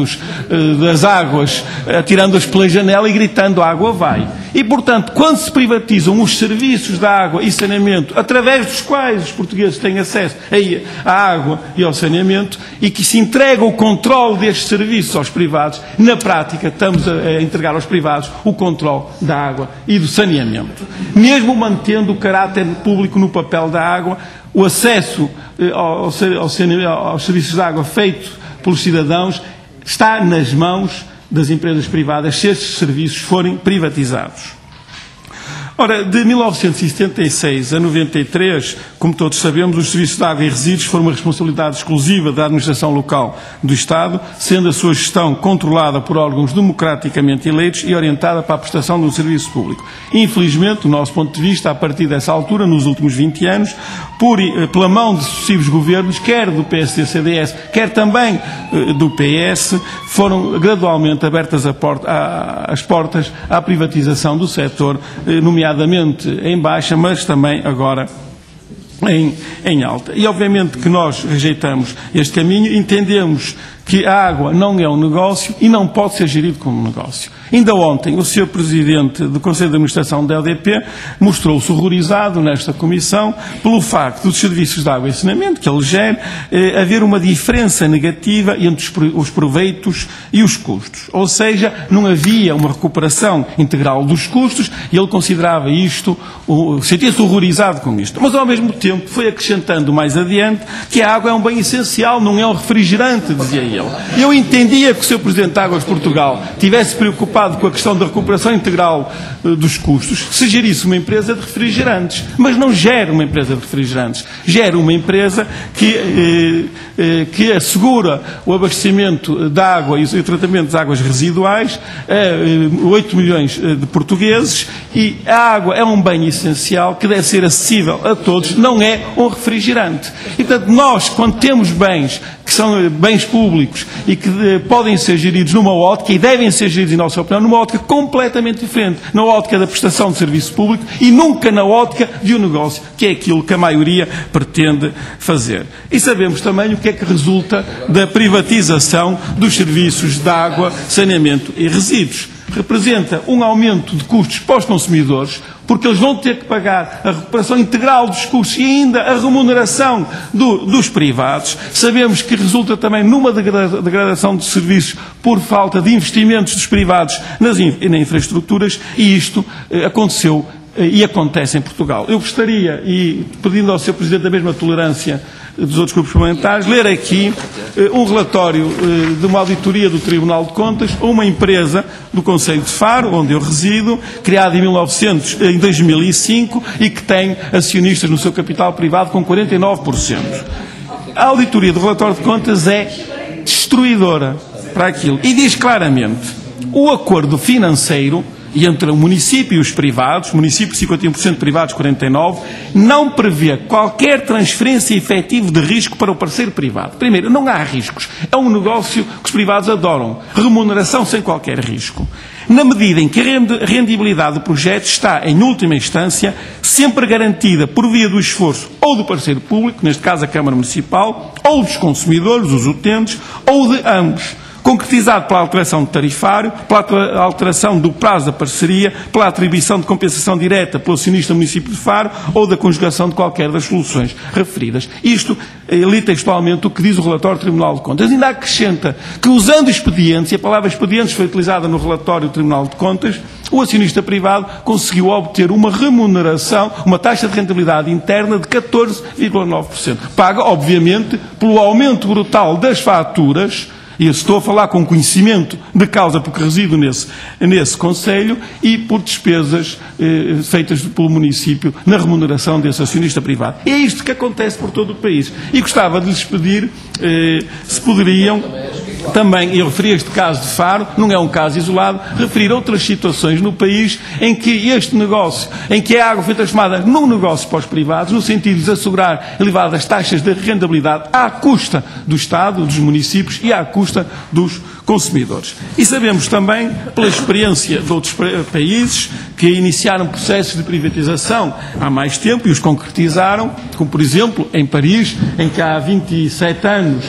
das águas, atirando-as pela janela e gritando "a água vai". E, portanto, quando se privatizam os serviços de água e saneamento, através dos quais os portugueses têm acesso à água e ao saneamento, e que se entrega o controle destes serviços aos privados, na prática estamos a entregar aos privados o controle da água e do saneamento. Mesmo mantendo o caráter público no papel da água, o acesso aos serviços de água feito pelos cidadãos está nas mãos das empresas privadas se estes serviços forem privatizados. Ora, de 1976 a 93, como todos sabemos, os serviços de água e resíduos foram uma responsabilidade exclusiva da administração local do Estado, sendo a sua gestão controlada por órgãos democraticamente eleitos e orientada para a prestação de um serviço público. Infelizmente, do nosso ponto de vista, a partir dessa altura, nos últimos 20 anos, pela mão de sucessivos governos, quer do PSD-CDS, quer também do PS, foram gradualmente abertas as portas à privatização do setor, nomeadamente em baixa, mas também agora em alta. E obviamente que nós rejeitamos este caminho, entendemos que a água não é um negócio e não pode ser gerido como um negócio. Ainda ontem, o Sr. Presidente do Conselho de Administração da LDP mostrou-se horrorizado nesta comissão pelo facto dos serviços de água e saneamento que ele gera haver uma diferença negativa entre os proveitos e os custos. Ou seja, não havia uma recuperação integral dos custos e ele considerava isto, sentia-se horrorizado com isto. Mas, ao mesmo tempo, foi acrescentando mais adiante que a água é um bem essencial, não é um refrigerante, dizia ele. ele. Eu entendia que o Sr. Presidente de Águas de Portugal estivesse preocupado com a questão da recuperação integral dos custos, se gerisse uma empresa de refrigerantes, mas não gera uma empresa de refrigerantes, gera uma empresa que assegura o abastecimento de água e o tratamento das águas residuais a 8 milhões de portugueses, e a água é um bem essencial que deve ser acessível a todos, não é um refrigerante. E, portanto, nós, quando temos bens que são bens públicos e que podem ser geridos numa ótica, e devem ser geridos, em nossa opinião, numa ótica completamente diferente, na ótica da prestação de serviço público e nunca na ótica de um negócio, que é aquilo que a maioria pretende fazer. E sabemos também o que é que resulta da privatização dos serviços de água, saneamento e resíduos. Representa um aumento de custos para os consumidores, porque eles vão ter que pagar a recuperação integral dos custos e ainda a remuneração dos privados. Sabemos que resulta também numa degradação de serviços por falta de investimentos dos privados nas infraestruturas, e isto aconteceu e acontece em Portugal. Eu gostaria, e pedindo ao Sr. Presidente a mesma tolerância dos outros grupos parlamentares, ler aqui um relatório de uma auditoria do Tribunal de Contas a uma empresa do Concelho de Faro, onde eu resido, criada em 2005 e que tem acionistas no seu capital privado com 49%. A auditoria do relatório de contas é destruidora para aquilo e diz claramente: o acordo financeiro e entre o município e os privados, município 51%, privados 49%, não prevê qualquer transferência efetiva de risco para o parceiro privado. Primeiro, não há riscos. É um negócio que os privados adoram. Remuneração sem qualquer risco. Na medida em que a rendibilidade do projeto está, em última instância, sempre garantida por via do esforço ou do parceiro público, neste caso a Câmara Municipal, ou dos consumidores, dos utentes, ou de ambos, concretizado pela alteração do tarifário, pela alteração do prazo da parceria, pela atribuição de compensação direta pelo acionista município de Faro ou da conjugação de qualquer das soluções referidas. Isto é ali textualmente o que diz o relatório do Tribunal de Contas. Ainda acrescenta que, usando expedientes, e a palavra expedientes foi utilizada no relatório do Tribunal de Contas, o acionista privado conseguiu obter uma remuneração, uma taxa de rentabilidade interna de 14,9%. Paga, obviamente, pelo aumento brutal das faturas. E eu estou a falar com conhecimento de causa, porque resido nesse Conselho, e por despesas feitas pelo município na remuneração desse acionista privado. É isto que acontece por todo o país. E gostava de lhes pedir se poderiam também, e eu referi este caso de Faro, não é um caso isolado, referir outras situações no país em que este negócio, em que a água foi transformada num negócio para os privados, no sentido de assegurar elevadas taxas de rentabilidade à custa do Estado, dos municípios e à custa dos consumidores. E sabemos também, pela experiência de outros países que iniciaram processos de privatização há mais tempo e os concretizaram, como por exemplo em Paris, em que há 27 anos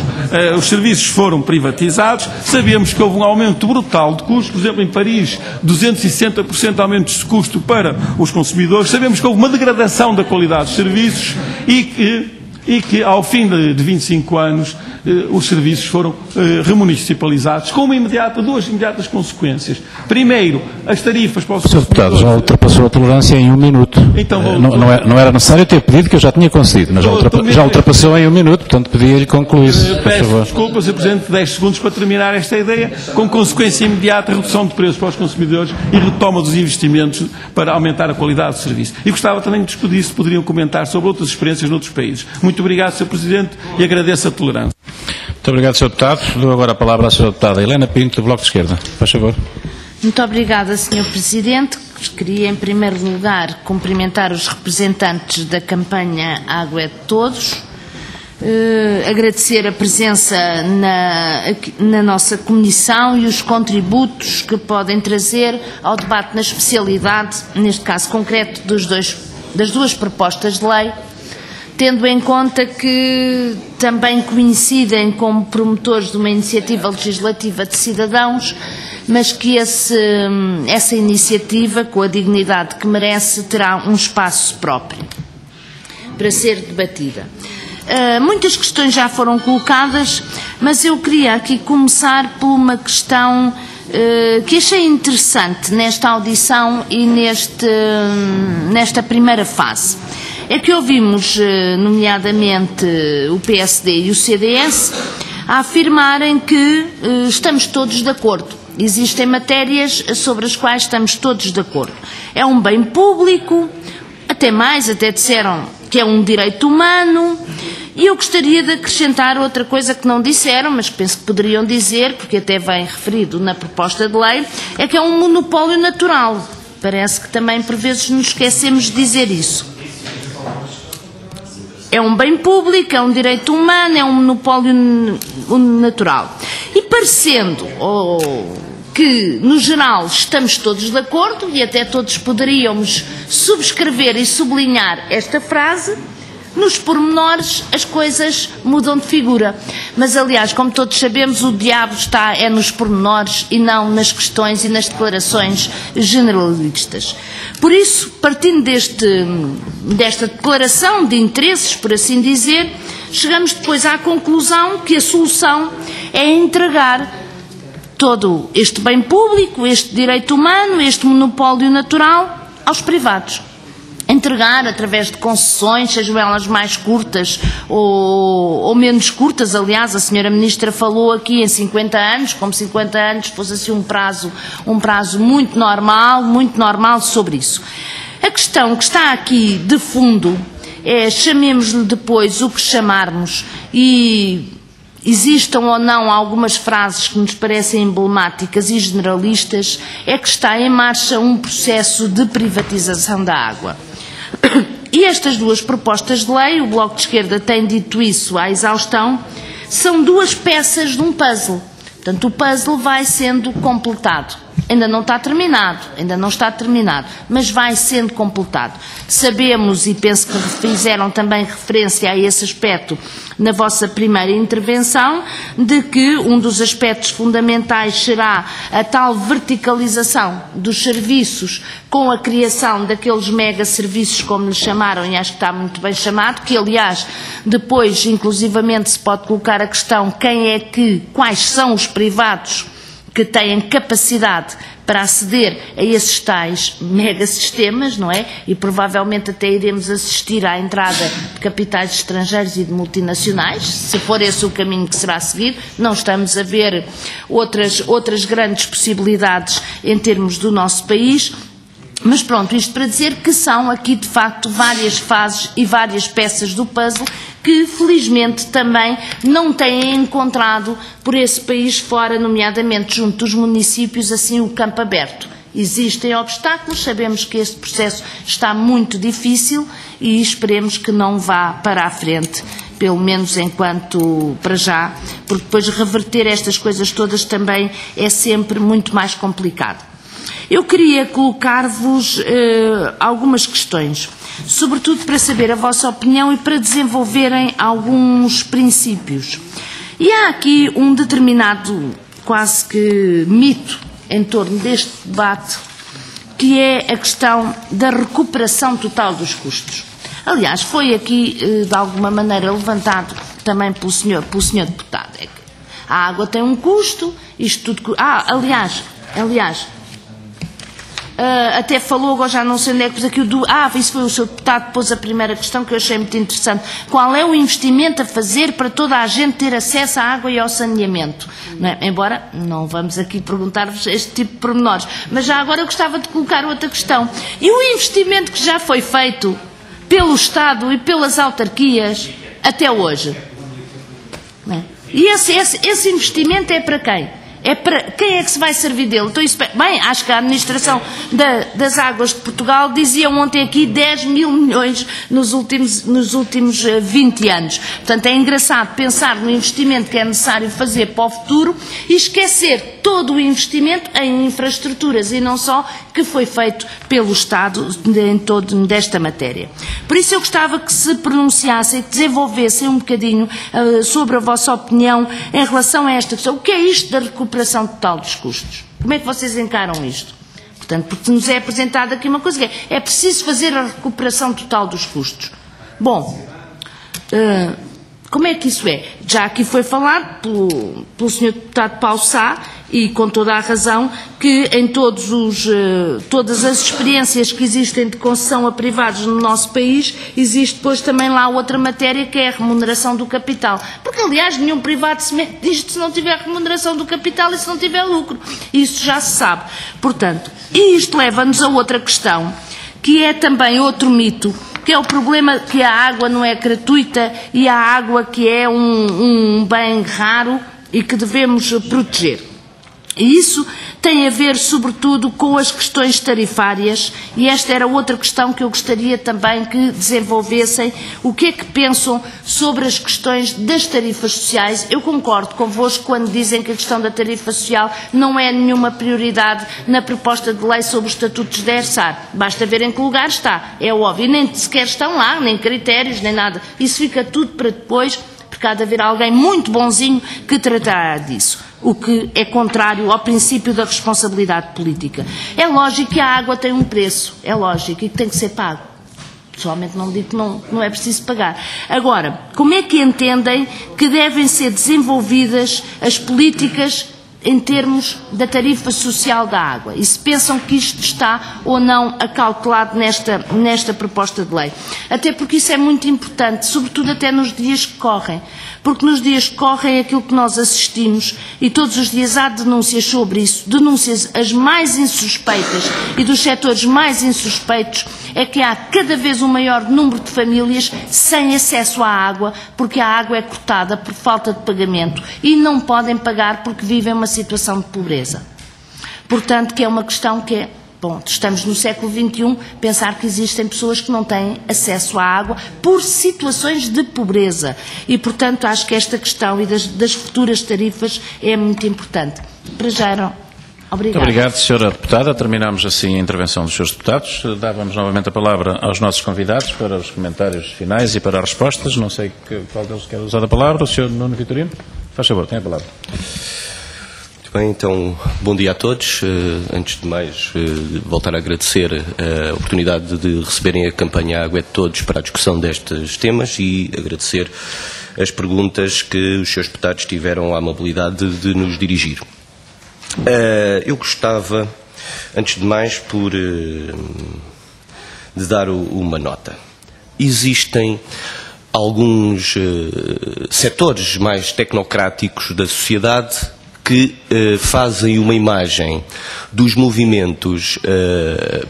os serviços foram privatizados, sabemos que houve um aumento brutal de custos, por exemplo em Paris 260% de aumento de custo para os consumidores, sabemos que houve uma degradação da qualidade dos serviços e que ao fim de 25 anos os serviços foram remunicipalizados com duas imediatas consequências. Primeiro, as tarifas para os consumidores... Sr. Deputado, já ultrapassou a tolerância em 1 minuto. Então, não era necessário ter pedido, que eu já tinha concedido, mas já ultrapassou em 1 minuto, portanto pedia-lhe concluísse. Peço desculpa, Sr. Presidente, 10 segundos para terminar esta ideia, com consequência imediata a redução de preços para os consumidores e retoma dos investimentos para aumentar a qualidade do serviço. E gostava também de despedir se poderiam comentar sobre outras experiências noutros países. Muito obrigado, Sr. Presidente, e agradeço a tolerância. Muito obrigado, Sr. Deputado. Dou agora a palavra à Sra. Deputada Helena Pinto, do Bloco de Esquerda. Faz favor. Muito obrigada, Sr. Presidente. Queria, em primeiro lugar, cumprimentar os representantes da campanha Água é de Todos, agradecer a presença na nossa comissão e os contributos que podem trazer ao debate na especialidade, neste caso concreto, das duas propostas de lei, tendo em conta que também coincidem como promotores de uma iniciativa legislativa de cidadãos, mas que essa iniciativa, com a dignidade que merece, terá um espaço próprio para ser debatida. Muitas questões já foram colocadas, mas eu queria aqui começar por uma questão que achei interessante nesta audição e nesta primeira fase. É que ouvimos, nomeadamente, o PSD e o CDS a afirmarem que estamos todos de acordo. Existem matérias sobre as quais estamos todos de acordo. É um bem público, até disseram que é um direito humano, e eu gostaria de acrescentar outra coisa que não disseram, mas que penso que poderiam dizer, porque até vem referido na proposta de lei, é que é um monopólio natural. Parece que também por vezes nos esquecemos de dizer isso. É um bem público, é um direito humano, é um monopólio natural. E parecendo que, no geral, estamos todos de acordo, e até todos poderíamos subscrever e sublinhar esta frase, nos pormenores as coisas mudam de figura. Mas, aliás, como todos sabemos, o diabo é nos pormenores e não nas questões e nas declarações generalistas. Por isso, partindo desta declaração de interesses, por assim dizer, chegamos depois à conclusão que a solução é entregar todo este bem público, este direito humano, este monopólio natural aos privados. Entregar através de concessões, sejam elas mais curtas ou menos curtas. Aliás, a senhora Ministra falou aqui em 50 anos, como 50 anos fosse assim um prazo muito normal sobre isso. A questão que está aqui de fundo é, chamemos-lhe depois o que chamarmos, e existam ou não algumas frases que nos parecem emblemáticas e generalistas, é que está em marcha um processo de privatização da água. E estas duas propostas de lei, o Bloco de Esquerda tem dito isso à exaustão, são duas peças de um puzzle. Portanto, o puzzle vai sendo completado. Ainda não está terminado, mas vai sendo completado. Sabemos, e penso que fizeram também referência a esse aspecto na vossa primeira intervenção, de que um dos aspectos fundamentais será a tal verticalização dos serviços, com a criação daqueles mega serviços, como lhe chamaram, e acho que está muito bem chamado, que aliás depois inclusivamente se pode colocar a questão quais são os privados que têm capacidade para aceder a esses tais megasistemas, não é? E provavelmente até iremos assistir à entrada de capitais estrangeiros e de multinacionais, se for esse o caminho que será seguido. Não estamos a ver outras grandes possibilidades em termos do nosso país. Mas pronto, isto para dizer que são aqui de facto várias fases e várias peças do puzzle que felizmente também não têm encontrado por esse país fora, nomeadamente junto dos municípios, assim o campo aberto. Existem obstáculos, sabemos que este processo está muito difícil e esperemos que não vá para a frente, pelo menos enquanto para já, porque depois reverter estas coisas todas também é sempre muito mais complicado. Eu queria colocar-vos algumas questões, sobretudo para saber a vossa opinião e para desenvolverem alguns princípios. E há aqui um determinado, quase que mito, em torno deste debate, que é a questão da recuperação total dos custos. Aliás, foi aqui, de alguma maneira, levantado também pelo senhor deputado. É que a água tem um custo, isto tudo... aliás... até falou, agora já não sei onde é que pus aqui isso foi o seu deputado que pôs a primeira questão, que eu achei muito interessante. Qual é o investimento a fazer para toda a gente ter acesso à água e ao saneamento? Não é? Embora não vamos aqui perguntar-vos este tipo de pormenores, mas já agora eu gostava de colocar outra questão. E o investimento que já foi feito pelo Estado e pelas autarquias até hoje? Não é? E esse investimento é para quem? É para quem é que se vai servir dele? Bem, acho que a administração das águas de Portugal dizia ontem aqui 10 mil milhões nos últimos 20 anos. Portanto, é engraçado pensar no investimento que é necessário fazer para o futuro e esquecer todo o investimento em infraestruturas e não só que foi feito pelo Estado em todo desta matéria. Por isso eu gostava que se pronunciassem, que desenvolvessem um bocadinho sobre a vossa opinião em relação a esta questão. O que é isto da recuperação total dos custos? Como é que vocês encaram isto? Portanto, porque nos é apresentada aqui uma coisa que é preciso fazer a recuperação total dos custos. Bom, como é que isso é? Já aqui foi falado pelo Sr. Deputado Paulo Sá, e com toda a razão, que em todas as experiências que existem de concessão a privados no nosso país, existe depois também lá outra matéria que é a remuneração do capital. Porque, aliás, nenhum privado se mete disto se não tiver remuneração do capital e se não tiver lucro. Isso já se sabe. Portanto, isto leva-nos a outra questão, que é também outro mito, que é o problema que a água não é gratuita e a água que é um bem raro e que devemos proteger. E isso tem a ver, sobretudo, com as questões tarifárias, e esta era outra questão que eu gostaria também que desenvolvessem. O que é que pensam sobre as questões das tarifas sociais? Eu concordo convosco quando dizem que a questão da tarifa social não é nenhuma prioridade na proposta de lei sobre os estatutos da ERSAR. Basta ver em que lugar está. É óbvio, nem sequer estão lá, nem critérios, nem nada. Isso fica tudo para depois, porque há de haver alguém muito bonzinho que tratará disso, o que é contrário ao princípio da responsabilidade política. É lógico que a água tem um preço, é lógico, e que tem que ser pago. Pessoalmente não digo que não é preciso pagar. Agora, como é que entendem que devem ser desenvolvidas as políticas em termos da tarifa social da água? E se pensam que isto está ou não acautelado nesta proposta de lei? Até porque isso é muito importante, sobretudo até nos dias que correm. Porque nos dias que correm aquilo que nós assistimos, e todos os dias há denúncias sobre isso, denúncias as mais insuspeitas e dos setores mais insuspeitos, é que há cada vez um maior número de famílias sem acesso à água, porque a água é cortada por falta de pagamento e não podem pagar porque vivem uma situação de pobreza. Portanto, que é uma questão que é, bom, estamos no século XXI, pensar que existem pessoas que não têm acesso à água por situações de pobreza. E, portanto, acho que esta questão e das futuras tarifas é muito importante. Para já eram. Obrigado. Muito obrigado, Sra. Deputada. Terminamos assim a intervenção dos Srs. Deputados. Dávamos novamente a palavra aos nossos convidados para os comentários finais e para as respostas. Não sei qual deles quer usar a palavra. O Sr. Nuno Vitorino, faz favor, tem a palavra. Muito bem, então, bom dia a todos. Antes de mais, voltar a agradecer a oportunidade de receberem a campanha Água é de Todos para a discussão destes temas e agradecer as perguntas que os Srs. Deputados tiveram a amabilidade de nos dirigir. Eu gostava, antes de mais, de dar uma nota. Existem alguns setores mais tecnocráticos da sociedade que fazem uma imagem dos movimentos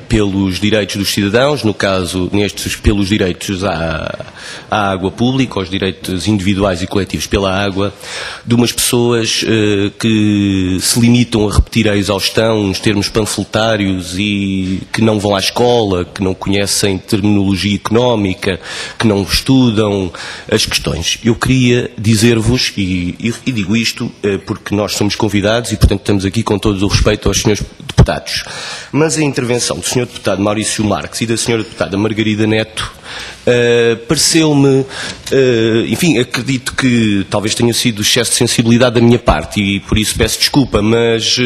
pelos direitos dos cidadãos, no caso, nestes, pelos direitos à água pública, aos direitos individuais e coletivos pela água, de umas pessoas que se limitam a repetir a exaustão uns termos panfletários e que não vão à escola, que não conhecem terminologia económica, que não estudam as questões. Eu queria dizer-vos, e digo isto porque nós somos convidados e, portanto, estamos aqui com todo o respeito aos senhores deputados. Mas a intervenção do Sr. Deputado Maurício Marques e da Sra. Deputada Margarida Neto pareceu-me, enfim, acredito que talvez tenha sido excesso de sensibilidade da minha parte e por isso peço desculpa, mas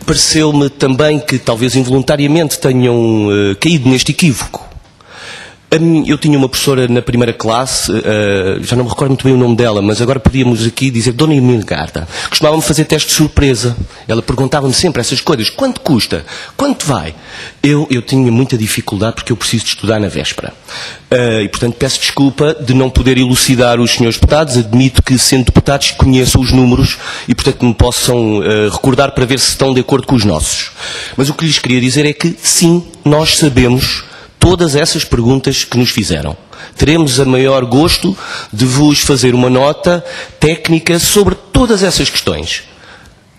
pareceu-me também que talvez involuntariamente tenham caído neste equívoco. Eu tinha uma professora na primeira classe, já não me recordo muito bem o nome dela, mas agora podíamos aqui dizer Dona Emilgarda. Costumava-me fazer testes de surpresa. Ela perguntava-me sempre essas coisas. Quanto custa? Quanto vai? Eu tinha muita dificuldade porque eu preciso de estudar na véspera. E, portanto, peço desculpa de não poder elucidar os senhores deputados. Admito que, sendo deputados, conheçam os números e, portanto, me possam recordar para ver se estão de acordo com os nossos. Mas o que lhes queria dizer é que, sim, nós sabemos todas essas perguntas que nos fizeram. Teremos a maior gosto de vos fazer uma nota técnica sobre todas essas questões.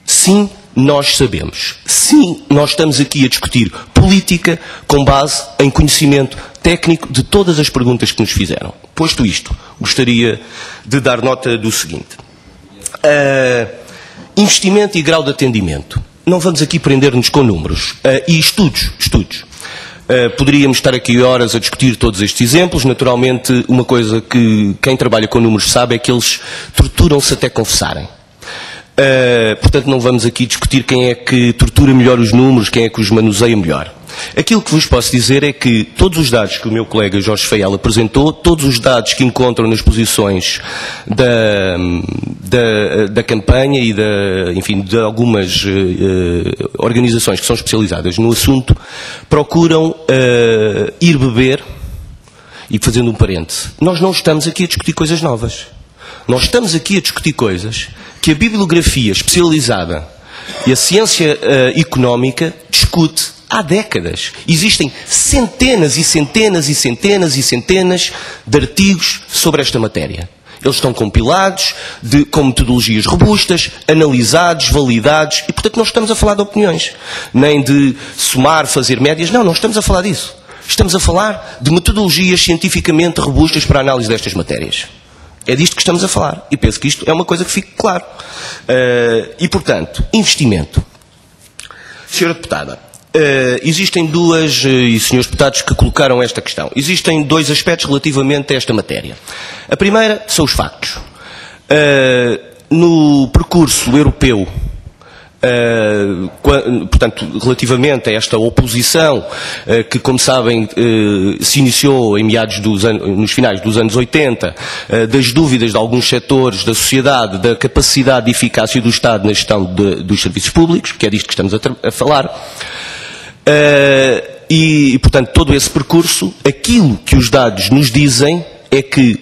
Sim, nós sabemos. Sim, nós estamos aqui a discutir política com base em conhecimento técnico de todas as perguntas que nos fizeram. Posto isto, gostaria de dar nota do seguinte. Investimento e grau de atendimento. Não vamos aqui prender-nos com números. E estudos. Poderíamos estar aqui horas a discutir todos estes exemplos. Naturalmente, uma coisa que quem trabalha com números sabe é que eles torturam-se até confessarem. Portanto, não vamos aqui discutir quem é que tortura melhor os números, quem é que os manuseia melhor. Aquilo que vos posso dizer é que todos os dados que o meu colega Jorge Feial apresentou, todos os dados que encontram nas posições da campanha e enfim, de algumas organizações que são especializadas no assunto procuram ir beber, e fazendo um parêntese, nós não estamos aqui a discutir coisas novas. Nós estamos aqui a discutir coisas que a bibliografia especializada e a ciência económica discute há décadas. Existem centenas e centenas e centenas e centenas de artigos sobre esta matéria. Eles estão compilados com metodologias robustas, analisados, validados, e portanto não estamos a falar de opiniões, nem de somar, fazer médias, não estamos a falar disso. Estamos a falar de metodologias cientificamente robustas para a análise destas matérias. É disto que estamos a falar. E penso que isto é uma coisa que fique claro. E, portanto, investimento. Senhora Deputada, existem e senhores deputados que colocaram esta questão. Existem dois aspectos relativamente a esta matéria. A primeira são os factos. No percurso europeu, portanto, relativamente a esta oposição que, como sabem, se iniciou em nos finais dos anos 80, das dúvidas de alguns setores da sociedade, da capacidade de eficácia do Estado na gestão dos serviços públicos, que é disto que estamos a falar, e, portanto, todo esse percurso, aquilo que os dados nos dizem é que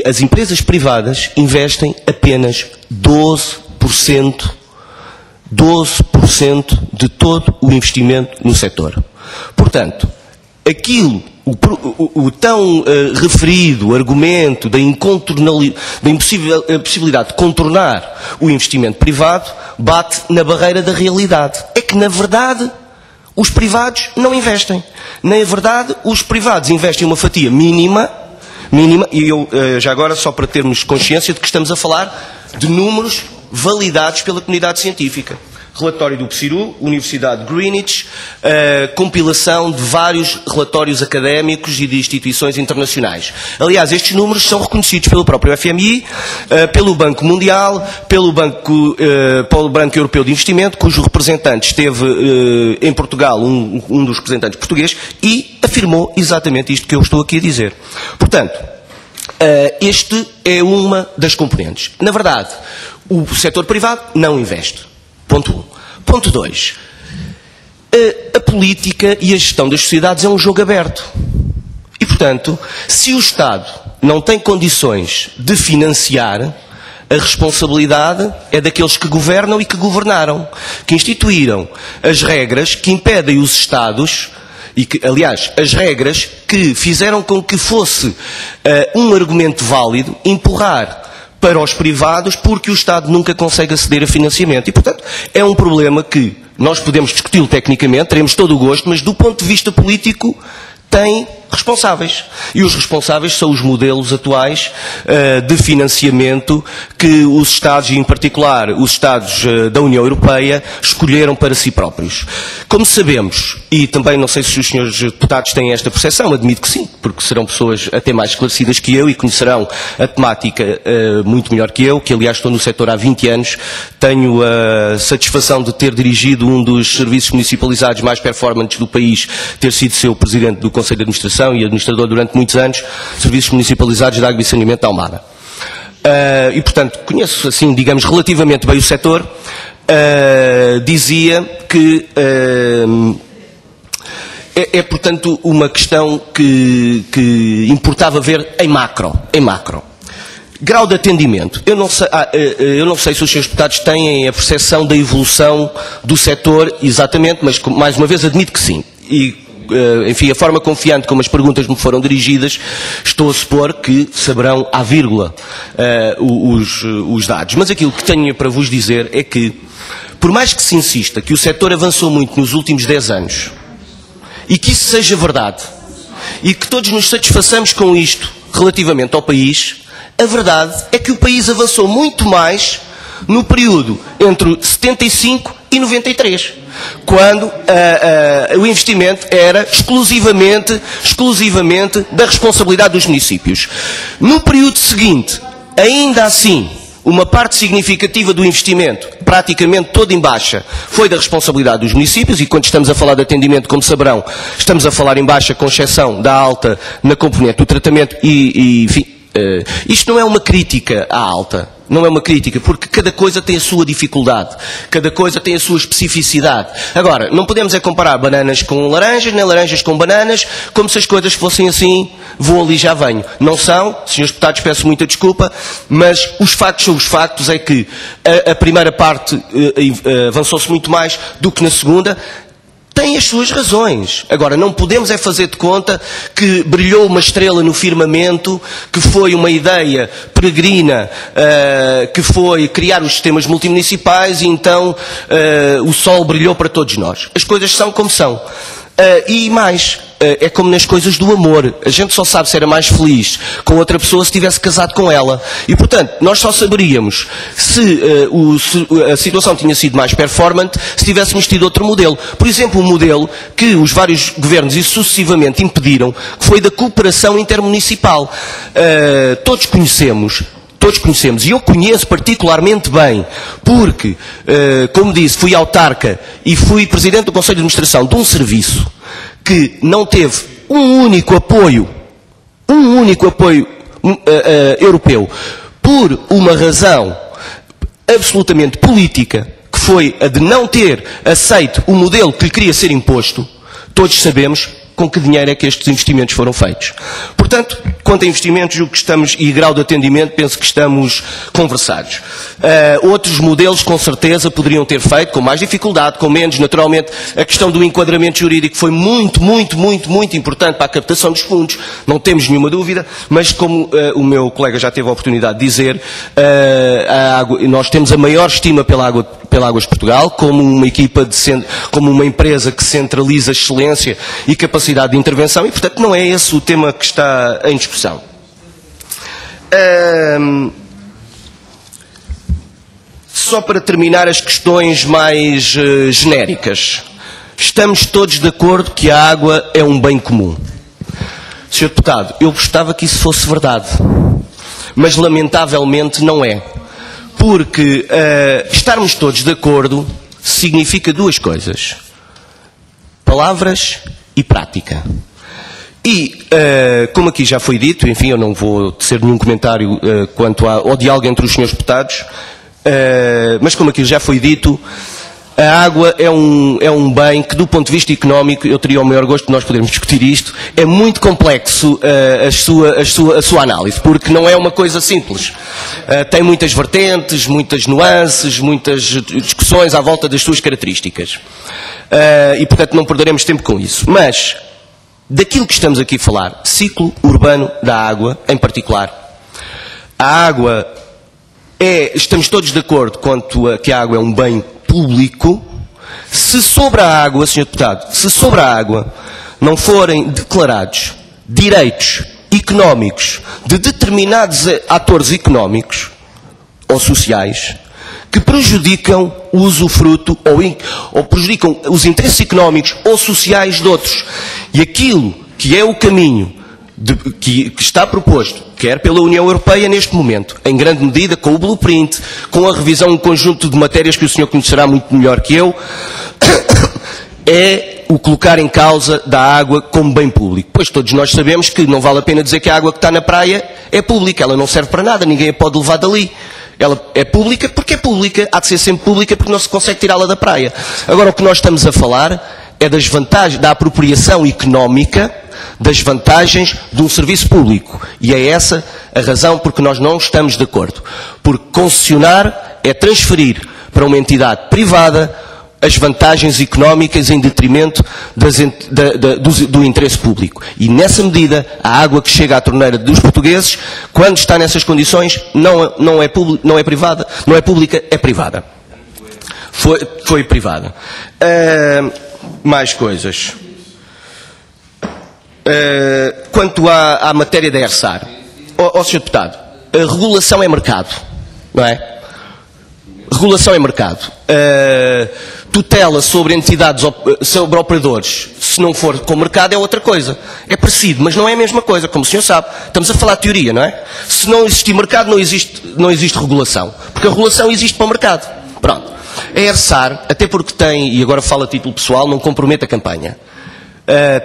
as empresas privadas investem apenas 12% de todo o investimento no setor. Portanto, o tão referido argumento da impossibilidade de contornar o investimento privado bate na barreira da realidade. É que, na verdade, os privados não investem. Na verdade, os privados investem uma fatia mínima, e eu, já agora, só para termos consciência de que estamos a falar de números validados pela comunidade científica. Relatório do PSIRU, Universidade de Greenwich, compilação de vários relatórios académicos e de instituições internacionais. Aliás, estes números são reconhecidos pelo próprio FMI, pelo Banco Mundial, pelo Banco Europeu de Investimento, cujo representante esteve em Portugal, um dos representantes portugueses, e afirmou exatamente isto que eu estou aqui a dizer. Portanto, este é uma das componentes. Na verdade, o setor privado não investe. Ponto 1. Ponto 2. A política e a gestão das sociedades é um jogo aberto. E, portanto, se o Estado não tem condições de financiar, a responsabilidade é daqueles que governam e que governaram, que instituíram as regras que impedem os Estados, e que, aliás, as regras que fizeram com que fosse um argumento válido empurrar para os privados, porque o Estado nunca consegue aceder a financiamento. E, portanto, é um problema que nós podemos discuti-lo tecnicamente, teremos todo o gosto, mas do ponto de vista político tem responsáveis. E os responsáveis são os modelos atuais de financiamento que os Estados, e em particular os Estados da União Europeia, escolheram para si próprios. Como sabemos, e também não sei se os senhores deputados têm esta percepção, admito que sim, porque serão pessoas até mais esclarecidas que eu e conhecerão a temática muito melhor que eu, que aliás estou no setor há 20 anos, tenho a satisfação de ter dirigido um dos serviços municipalizados mais performantes do país, ter sido seu presidente do Conselho de Administração e administrador durante muitos anos, serviços municipalizados de água e saneamento da Almada. E, portanto, conheço, assim, digamos, relativamente bem o setor. Dizia que portanto, uma questão que importava ver em macro. Grau de atendimento. Eu não sei se os senhores deputados têm a percepção da evolução do setor exatamente, mas, mais uma vez, admito que sim. E, enfim, a forma confiante como as perguntas me foram dirigidas, estou a supor que saberão à vírgula os dados. Mas aquilo que tenho para vos dizer é que, por mais que se insista que o setor avançou muito nos últimos 10 anos, e que isso seja verdade, e que todos nos satisfaçamos com isto relativamente ao país, a verdade é que o país avançou muito mais no período entre 75 e 93, quando o investimento era exclusivamente da responsabilidade dos municípios. No período seguinte, ainda assim, uma parte significativa do investimento, praticamente todo em baixa, foi da responsabilidade dos municípios, e quando estamos a falar de atendimento, como saberão, estamos a falar em baixa, com exceção da alta na componente do tratamento e enfim, Isto não é uma crítica à Alta, não é uma crítica, porque cada coisa tem a sua dificuldade, cada coisa tem a sua especificidade. Agora, não podemos é comparar bananas com laranjas, nem laranjas com bananas, como se as coisas fossem assim, vou ali já venho. Não são, senhores deputados, peço muita desculpa, mas os factos são os factos, é que a primeira parte avançou-se muito mais do que na segunda. Tem as suas razões. Agora, não podemos é fazer de conta que brilhou uma estrela no firmamento, que foi uma ideia peregrina, que foi criar os sistemas multimunicipais e então o sol brilhou para todos nós. As coisas são como são. E mais, é como nas coisas do amor. A gente só sabe se era mais feliz com outra pessoa se tivesse casado com ela. E, portanto, nós só saberíamos se a situação tinha sido mais performante se tivéssemos tido outro modelo. Por exemplo, um modelo que os vários governos e sucessivamente impediram, que foi da cooperação intermunicipal. Todos conhecemos, e eu conheço particularmente bem, porque, como disse, fui autarca e fui presidente do Conselho de Administração de um serviço que não teve um único apoio europeu, por uma razão absolutamente política, que foi a de não ter aceito o modelo que lhe queria ser imposto. Todos sabemos com que dinheiro é que estes investimentos foram feitos. Portanto, quanto a investimentos, julgo que estamos, e grau de atendimento, penso que estamos conversados. Outros modelos, com certeza, poderiam ter feito, com mais dificuldade, com menos, naturalmente, a questão do enquadramento jurídico foi muito importante para a captação dos fundos, não temos nenhuma dúvida, mas como o meu colega já teve a oportunidade de dizer, nós temos a maior estima pela Águas de Portugal, como uma empresa que centraliza excelência e capacidade de intervenção, e portanto não é esse o tema que está em discussão. Só para terminar as questões mais genéricas. Estamos todos de acordo que a água é um bem comum. Sr. Deputado, eu gostava que isso fosse verdade, mas lamentavelmente não é. Porque estarmos todos de acordo significa duas coisas: palavras e prática. E, como aqui já foi dito, enfim, eu não vou tecer nenhum comentário quanto ao diálogo entre os senhores deputados, mas como aqui já foi dito, a água é um bem que, do ponto de vista económico, eu teria o maior gosto de nós podermos discutir isto, é muito complexo a sua análise, porque não é uma coisa simples. Tem muitas vertentes, muitas nuances, muitas discussões à volta das suas características. E, portanto, não perderemos tempo com isso. Mas, daquilo que estamos aqui a falar, ciclo urbano da água, em particular, a água estamos todos de acordo quanto a que a água é um bem público. Se sobre a água, Sr. Deputado, se sobre a água não forem declarados direitos económicos de determinados atores económicos ou sociais que prejudicam o usufruto ou prejudicam os interesses económicos ou sociais de outros, e aquilo que é o caminho que está proposto, quer pela União Europeia neste momento, em grande medida com o blueprint, com a revisão de um conjunto de matérias que o senhor conhecerá muito melhor que eu, é o colocar em causa da água como bem público. Pois todos nós sabemos que não vale a pena dizer que a água que está na praia é pública, ela não serve para nada, ninguém a pode levar dali. Ela é pública porque é pública, há de ser sempre pública porque não se consegue tirá-la da praia. Agora, o que nós estamos a falar é das vantagens, da apropriação económica das vantagens de um serviço público. E é essa a razão por que nós não estamos de acordo. Porque concessionar é transferir para uma entidade privada as vantagens económicas em detrimento do interesse público. E nessa medida, a água que chega à torneira dos portugueses, quando está nessas condições, não é privada, não é pública, é privada. Foi privada. Mais coisas. Quanto à matéria da ERSAR, Sr. Deputado, a regulação é mercado, não é? Regulação é mercado. Tutela sobre entidades, sobre operadores, se não for com o mercado, é outra coisa. É parecido, mas não é a mesma coisa, como o senhor sabe. Estamos a falar de teoria, não é? Se não existir mercado, não existe regulação. Porque a regulação existe para o mercado. Pronto. A ERSAR, até porque tem, e agora falo a título pessoal, não compromete a campanha.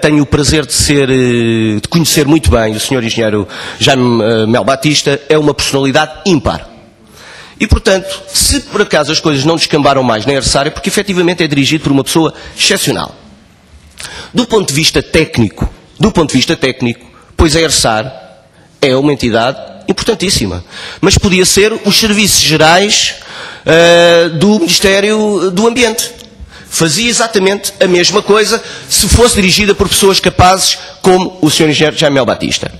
tenho o prazer de conhecer muito bem o Sr. Engenheiro Jaime Mel Batista, é uma personalidade ímpar. E, portanto, se por acaso as coisas não descambaram mais na ERSAR, é porque efetivamente é dirigido por uma pessoa excepcional. Do ponto de vista técnico, pois a ERSAR é uma entidade importantíssima, mas podia ser os serviços gerais do Ministério do Ambiente. Fazia exatamente a mesma coisa se fosse dirigida por pessoas capazes como o Sr. Engenheiro Jaime Mel Batista.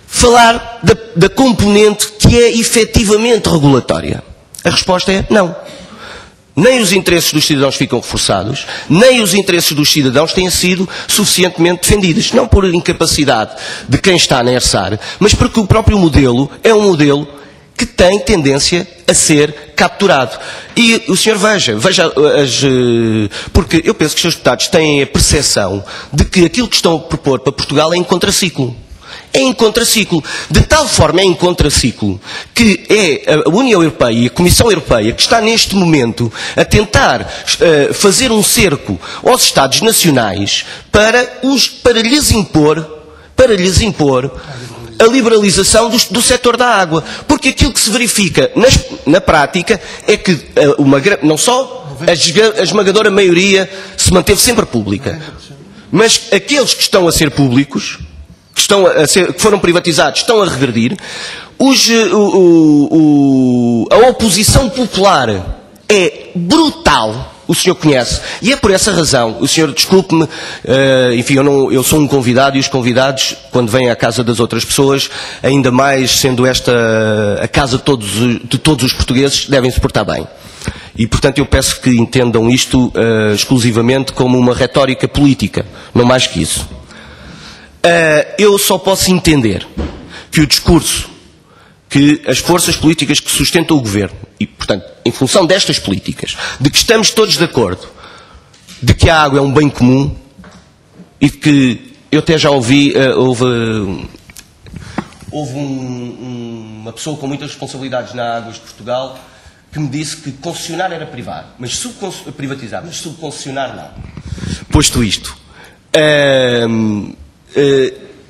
Falar da componente que é efetivamente regulatória. A resposta é não. Nem os interesses dos cidadãos ficam reforçados, nem os interesses dos cidadãos têm sido suficientemente defendidos. Não por incapacidade de quem está na ERSAR, mas porque o próprio modelo é um modelo que tem tendência a ser capturado. E o senhor veja porque eu penso que os seus deputados têm a percepção de que aquilo que estão a propor para Portugal é em contraciclo. É em contraciclo. De tal forma é em contraciclo que é a União Europeia e a Comissão Europeia que está neste momento a tentar fazer um cerco aos Estados nacionais para lhes impor a liberalização do setor da água. Porque aquilo que se verifica na prática é que não só a esmagadora maioria se manteve sempre pública, mas aqueles que estão a ser públicos, que foram privatizados, estão a regredir. A oposição popular é brutal, o senhor conhece, e é por essa razão, o senhor, desculpe-me, enfim, eu sou um convidado, e os convidados, quando vêm à casa das outras pessoas, ainda mais sendo esta a casa de todos os portugueses, devem se portar bem. E, portanto, eu peço que entendam isto exclusivamente como uma retórica política, não mais que isso. Eu só posso entender que o discurso que as forças políticas que sustentam o governo, e, portanto, em função destas políticas, de que estamos todos de acordo, de que a água é um bem comum, e que eu até já ouvi, houve uma pessoa com muitas responsabilidades na Águas de Portugal que me disse que concessionar era privatizar, mas subconcessionar não. Posto isto,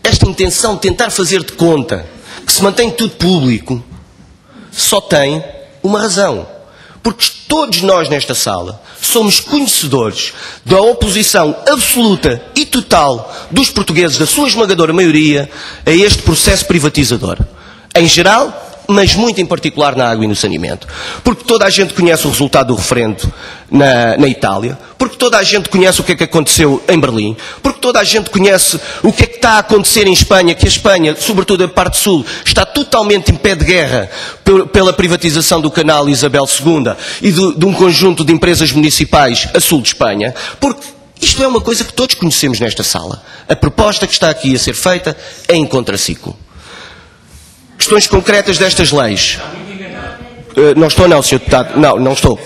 esta intenção de tentar fazer de conta que se mantém tudo público só tem uma razão. Porque todos nós nesta sala somos conhecedores da oposição absoluta e total dos portugueses, da sua esmagadora maioria, a este processo privatizador. Em geral, mas muito em particular na água e no saneamento. Porque toda a gente conhece o resultado do referendo na Itália, porque toda a gente conhece o que é que aconteceu em Berlim, porque toda a gente conhece o que é que está a acontecer em Espanha, que a Espanha, sobretudo a parte sul, está totalmente em pé de guerra pela privatização do canal Isabel II e de um conjunto de empresas municipais a sul de Espanha, porque isto é uma coisa que todos conhecemos nesta sala. A proposta que está aqui a ser feita é em contraciclo. Questões concretas destas leis. Não estou não, Sr. Deputado. Não estou.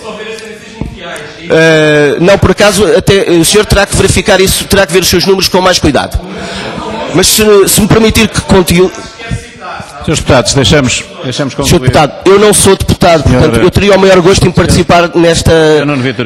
Não, por acaso, até o senhor terá que verificar isso, terá que ver os seus números com mais cuidado. Mas se me permitir que continue... Senhores deputados, deixamos concluir. Sr. Deputado, eu não sou deputado, portanto, eu teria o maior gosto em participar nesta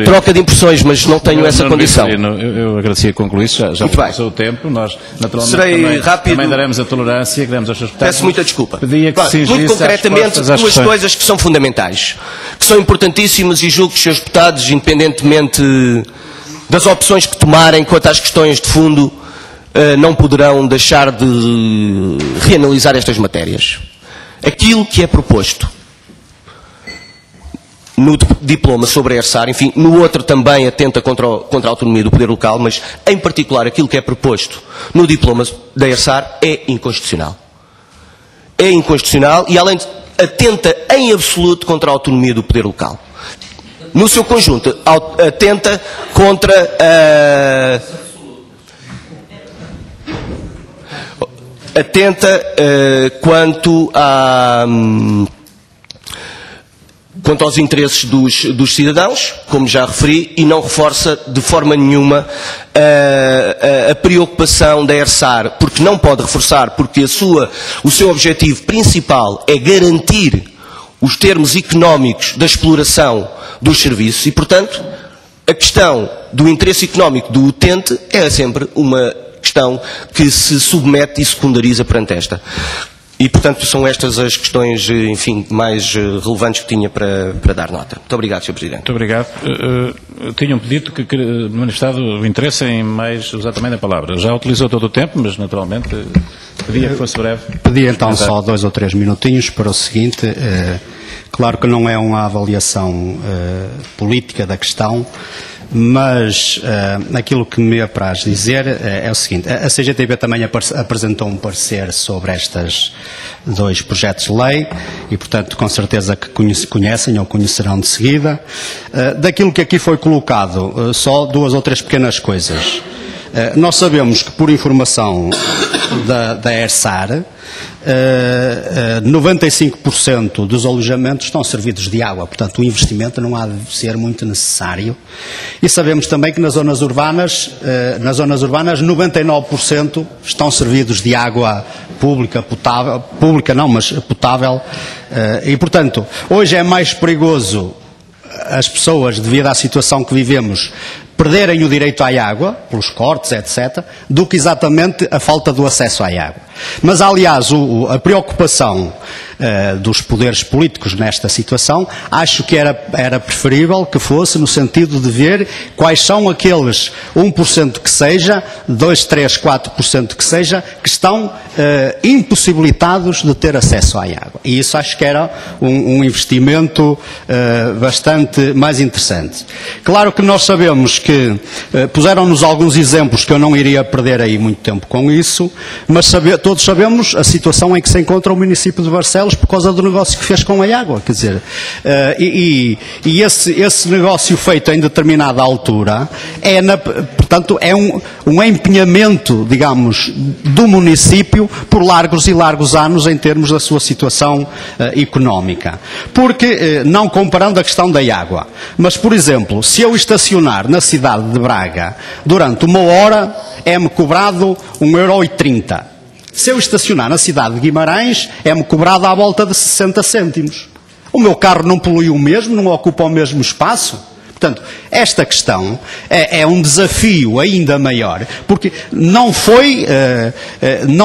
troca de impressões, mas não tenho essa condição. Eu agradecia que concluísse, já passou o tempo, nós naturalmente também daremos a tolerância que demos aos seus deputados. Peço muita desculpa. Muito concretamente, duas coisas que são fundamentais, que são importantíssimas e julgo que os seus deputados, independentemente das opções que tomarem quanto às questões de fundo, não poderão deixar de reanalisar estas matérias. Aquilo que é proposto no diploma sobre a ERSAR, enfim, no outro também atenta contra a autonomia do poder local, mas em particular aquilo que é proposto no diploma da ERSAR é inconstitucional. É inconstitucional e além de atenta em absoluto contra a autonomia do poder local. No seu conjunto, atenta contra quanto aos interesses dos cidadãos, como já referi, e não reforça de forma nenhuma a preocupação da ERSAR, porque não pode reforçar, porque o seu objetivo principal é garantir os termos económicos da exploração dos serviços e, portanto, A questão do interesse económico do utente é sempre uma questão que se submete e secundariza perante esta. E, portanto, são estas as questões, enfim, mais relevantes que tinha para dar nota. Muito obrigado, Sr. Presidente. Muito obrigado. Tinham pedido que manifestado o interesse em mais usar também a palavra. Já utilizou todo o tempo, mas naturalmente pedia que fosse breve. Pedia então só 2 ou 3 minutinhos para o seguinte. Claro que não é uma avaliação política da questão, mas aquilo que me apraz dizer é o seguinte: a CGTB também apresentou um parecer sobre estes 2 projetos de lei e, portanto, com certeza que conhecem ou conhecerão de seguida. Daquilo que aqui foi colocado, só 2 ou 3 pequenas coisas. Nós sabemos que, por informação da ERSAR, 95% dos alojamentos estão servidos de água, portanto o investimento não há de ser muito necessário. E sabemos também que nas zonas urbanas 99% estão servidos de água pública, potável, potável. E, portanto, hoje é mais perigoso as pessoas, devido à situação que vivemos, perderem o direito à água, pelos cortes, etc., do que exatamente a falta do acesso à água. Mas, aliás, a preocupação dos poderes políticos nesta situação, acho que era preferível que fosse no sentido de ver quais são aqueles 1% que seja, 2, 3, 4% que seja, que estão impossibilitados de ter acesso à água. E isso acho que era um investimento bastante mais interessante. Claro que nós sabemos que puseram-nos alguns exemplos que eu não iria perder aí muito tempo com isso, mas todos sabemos a situação em que se encontra o município de Barcelos por causa do negócio que fez com a água, quer dizer, esse negócio feito em determinada altura portanto, é um empenhamento, digamos, do município por largos e largos anos em termos da sua situação económica. Porque, não comparando a questão da água, mas, por exemplo, se eu estacionar na cidade de Braga durante 1 hora, é-me cobrado 1,30 €. Se eu estacionar na cidade de Guimarães, é-me cobrado à volta de 60 cêntimos. O meu carro não polui o mesmo, não ocupa o mesmo espaço. Portanto, esta questão é um desafio ainda maior, porque não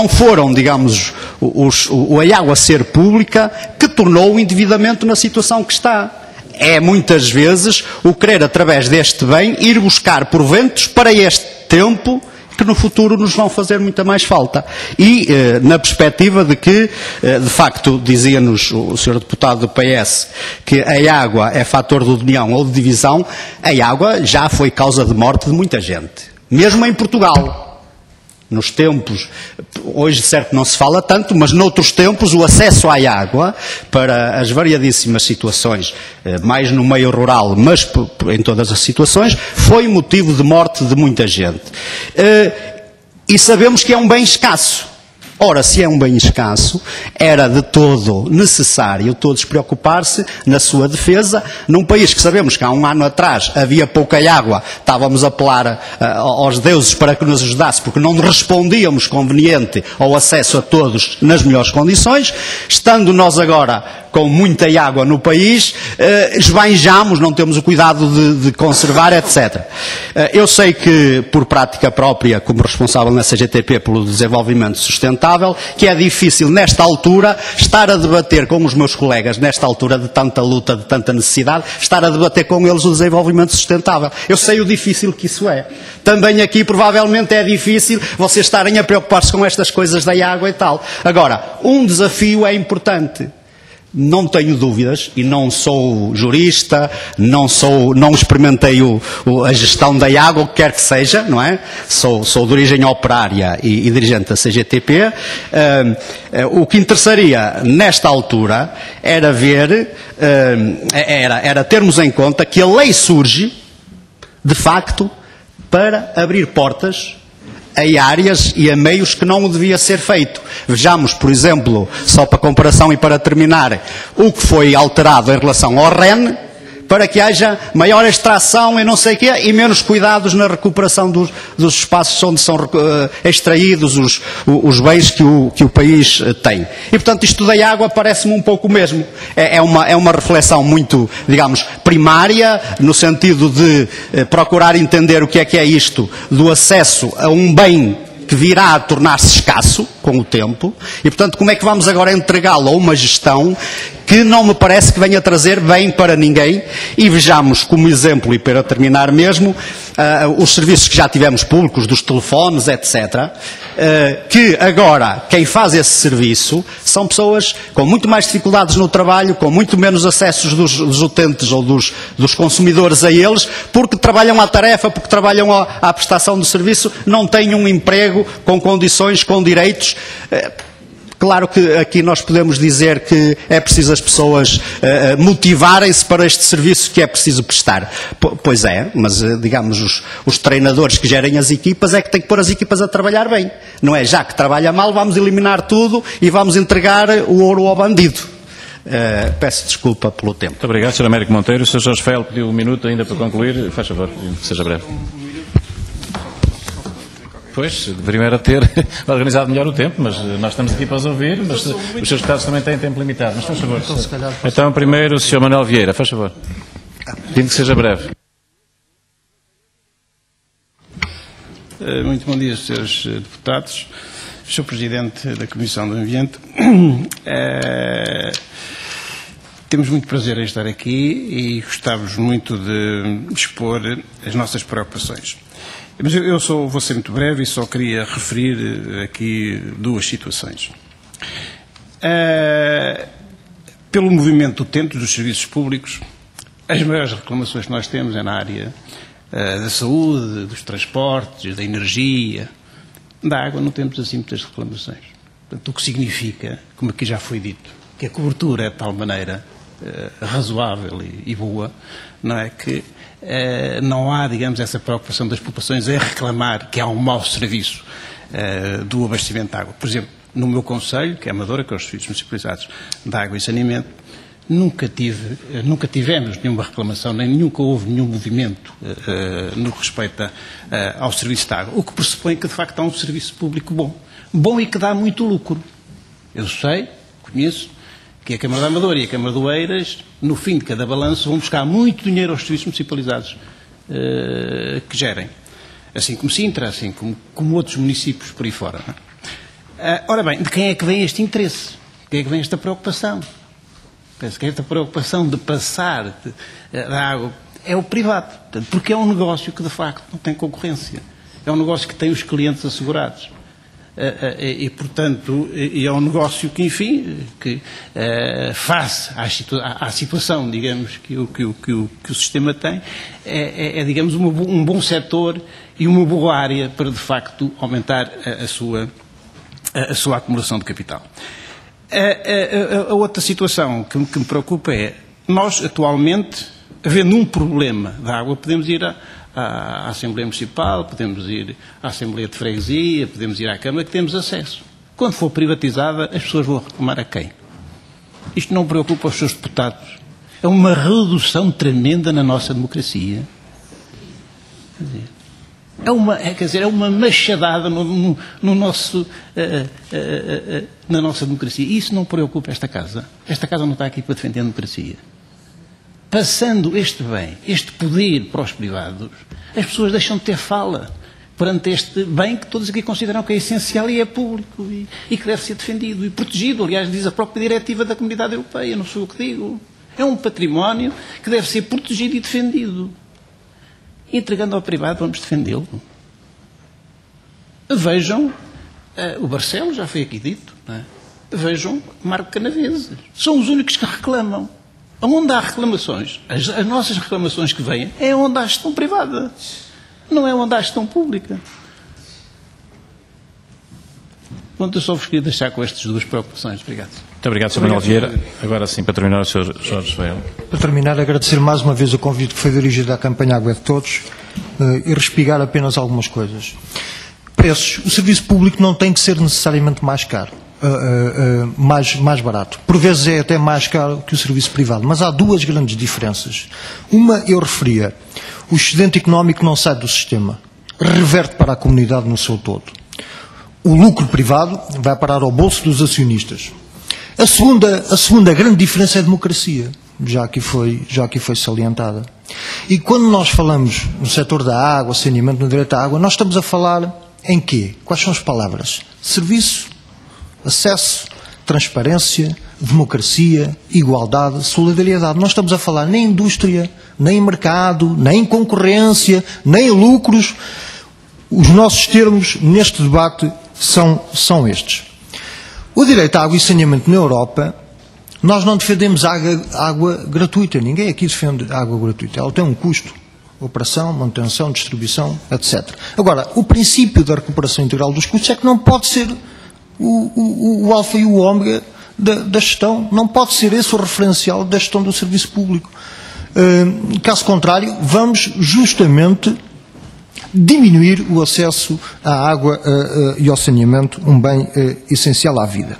foram, digamos, a água ser pública que tornou o endividamento na situação que está. É muitas vezes o querer, através deste bem, ir buscar proventos para este tempo que no futuro nos vão fazer muita mais falta. E na perspectiva de que, de facto, dizia-nos o Sr. Deputado do PS que a água é fator de união ou de divisão, a água já foi causa de morte de muita gente. Mesmo em Portugal. Nos tempos, hoje certo que não se fala tanto, mas noutros tempos o acesso à água para as variadíssimas situações, mais no meio rural, mas em todas as situações, foi motivo de morte de muita gente. E sabemos que é um bem escasso. Ora, se é um bem escasso, era de todo necessário todos preocupar-se na sua defesa, num país que sabemos que há 1 ano atrás havia pouca água, estávamos a apelar aos deuses para que nos ajudasse, porque não respondíamos conveniente ao acesso a todos nas melhores condições. Estando nós agora com muita água no país, esbanjamos, não temos o cuidado de conservar, etc. Eu sei que, por prática própria, como responsável na CGTP pelo desenvolvimento sustentável, que é difícil, nesta altura, estar a debater com os meus colegas, nesta altura de tanta luta, de tanta necessidade, estar a debater com eles o desenvolvimento sustentável. Eu sei o difícil que isso é. Também aqui, provavelmente, é difícil vocês estarem a preocupar-se com estas coisas da água e tal. Agora, um desafio é importante. Não tenho dúvidas, e não sou jurista, não experimentei a gestão da água, o que quer que seja, não é? Sou de origem operária e dirigente da CGTP. O que interessaria, nesta altura, era ver, era termos em conta que a lei surge, de facto, para abrir portas a áreas e a meios que não devia ser feito. Vejamos, por exemplo, só para comparação e para terminar, o que foi alterado em relação ao REN, para que haja maior extração e não sei o quê, e menos cuidados na recuperação dos espaços onde são extraídos os bens que o país tem. E, portanto, isto da água parece-me um pouco o mesmo. É uma reflexão muito, digamos, primária, no sentido de procurar entender o que é isto do acesso a um bem que virá a tornar-se escasso com o tempo, e, portanto, como é que vamos agora entregá-lo a uma gestão que não me parece que venha trazer bem para ninguém. E vejamos como exemplo, e para terminar mesmo, os serviços que já tivemos públicos, dos telefones, etc., que agora quem faz esse serviço são pessoas com muito mais dificuldades no trabalho, com muito menos acessos dos utentes ou dos consumidores a eles, porque trabalham à tarefa, porque trabalham à prestação do serviço, não têm um emprego com condições, com direitos. Claro que aqui nós podemos dizer que é preciso as pessoas motivarem-se para este serviço que é preciso prestar. Pois é, mas digamos os treinadores que gerem as equipas é que têm que pôr as equipas a trabalhar bem. Não é já que trabalha mal, vamos eliminar tudo e vamos entregar o ouro ao bandido. Peço desculpa pelo tempo. Muito obrigado, Sr. Américo Monteiro. O Sr. Jorge Fael pediu um minuto ainda para concluir. Faz favor, seja breve. Pois, deveriam era ter organizado melhor o tempo, mas nós estamos aqui para os ouvir, mas os seus deputados também têm tempo limitado. Mas faz favor. Então, primeiro, o Sr. Manuel Vieira, faz favor. Pedindo que seja breve. Muito bom dia, Srs. Deputados. Sr. Presidente da Comissão do Ambiente. Temos muito prazer em estar aqui e gostávamos muito de expor as nossas preocupações. Mas vou ser muito breve e só queria referir aqui duas situações. Pelo movimento utente dos serviços públicos, as maiores reclamações que nós temos é na área da saúde, dos transportes, da energia. Da água não temos assim muitas reclamações. Portanto, o que significa, como aqui já foi dito, que a cobertura é de tal maneira razoável e boa, não é que não há, digamos, essa preocupação das populações em reclamar que há um mau serviço do abastecimento de água. Por exemplo, no meu concelho, que é Amadora, que é os serviços municipalizados de água e saneamento, nunca tivemos nenhuma reclamação, nem nunca houve nenhum movimento no que respeita ao serviço de água, o que pressupõe que, de facto, há um serviço público bom e que dá muito lucro. Eu sei, conheço, que a Câmara da Amadora e a Câmara do Eiras, no fim de cada balanço, vão buscar muito dinheiro aos serviços municipalizados que gerem. Assim como Sintra, assim como outros municípios por aí fora. Não é? Ora bem, de quem é que vem este interesse? De quem é que vem esta preocupação? Penso que esta preocupação de passar da água é o privado, porque é um negócio que, de facto, não tem concorrência. É um negócio que tem os clientes assegurados. E, portanto, é um negócio que, enfim, face à situação, digamos, que o sistema tem, digamos, um bom setor e uma boa área para, de facto, aumentar a sua acumulação de capital. A outra situação que me preocupa é, nós, atualmente, havendo um problema da água, podemos ir à Assembleia Municipal, podemos ir à Assembleia de Freguesia, podemos ir à Câmara, que temos acesso. Quando for privatizada, as pessoas vão reclamar a quem? Isto não preocupa os seus deputados. É uma redução tremenda na nossa democracia. É uma machadada na nossa democracia. E isso não preocupa esta Casa. Esta Casa não está aqui para defender a democracia. Passando este bem, este poder para os privados, as pessoas deixam de ter fala perante este bem que todos aqui consideram que é essencial e é público e que deve ser defendido e protegido. Aliás, diz a própria diretiva da Comunidade Europeia, não sou eu que digo. É um património que deve ser protegido e defendido. E entregando ao privado, vamos defendê-lo. Vejam, o Barcelos, já foi aqui dito, não é? Vejam Marco Canaveses. São os únicos que reclamam. Onde há reclamações, as nossas reclamações que vêm, é onde há gestão privada, não é onde há gestão pública. Pronto, eu só vos queria deixar com estas duas preocupações. Obrigado. Muito obrigado, Sr. Manuel Vieira. Agora sim, para terminar, o Sr. Jorge Fael. Para terminar, agradecer mais uma vez o convite que foi dirigido à campanha Água de Todos e respigar apenas algumas coisas. Preços. O serviço público não tem que ser necessariamente mais caro. mais barato. Por vezes é até mais caro que o serviço privado. Mas há duas grandes diferenças. Uma eu referia. O excedente económico não sai do sistema. Reverte para a comunidade no seu todo. O lucro privado vai parar ao bolso dos acionistas. A segunda grande diferença é a democracia, já aqui foi salientada. E quando nós falamos no setor da água, saneamento, no direito à água, nós estamos a falar em quê? Quais são as palavras? Serviço, acesso, transparência, democracia, igualdade, solidariedade. Não estamos a falar nem em indústria, nem em mercado, nem em concorrência, nem em lucros. Os nossos termos neste debate são estes. O direito à água e saneamento na Europa, nós não defendemos água gratuita. Ninguém aqui defende água gratuita. Ela tem um custo. Operação, manutenção, distribuição, etc. Agora, o princípio da recuperação integral dos custos é que não pode ser o alfa e o ômega da gestão. Não pode ser esse o referencial da gestão do serviço público. Caso contrário, vamos justamente diminuir o acesso à água e ao saneamento, um bem essencial à vida.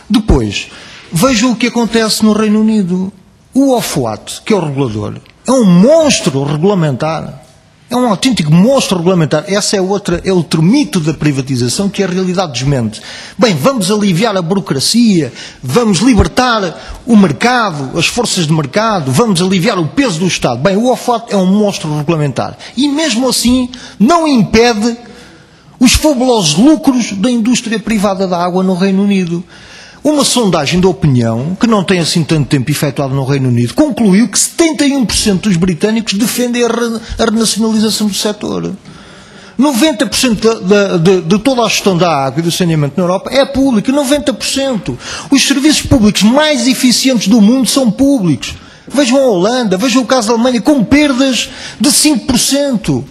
Depois, vejam o que acontece no Reino Unido. O Ofwat, que é o regulador, é um monstro regulamentar. É um autêntico monstro regulamentar. Essa é outro mito da privatização que a realidade desmente. Bem, vamos aliviar a burocracia, vamos libertar o mercado, as forças de mercado, vamos aliviar o peso do Estado. Bem, o Ofwat é um monstro regulamentar. E mesmo assim não impede os fabulosos lucros da indústria privada da água no Reino Unido. Uma sondagem de opinião, que não tem assim tanto tempo efetuado no Reino Unido, concluiu que 71% dos britânicos defendem a renacionalização do setor. 90% de toda a gestão da água e do saneamento na Europa é pública. 90%. Os serviços públicos mais eficientes do mundo são públicos. Vejam a Holanda, vejam o caso da Alemanha, com perdas de 5%.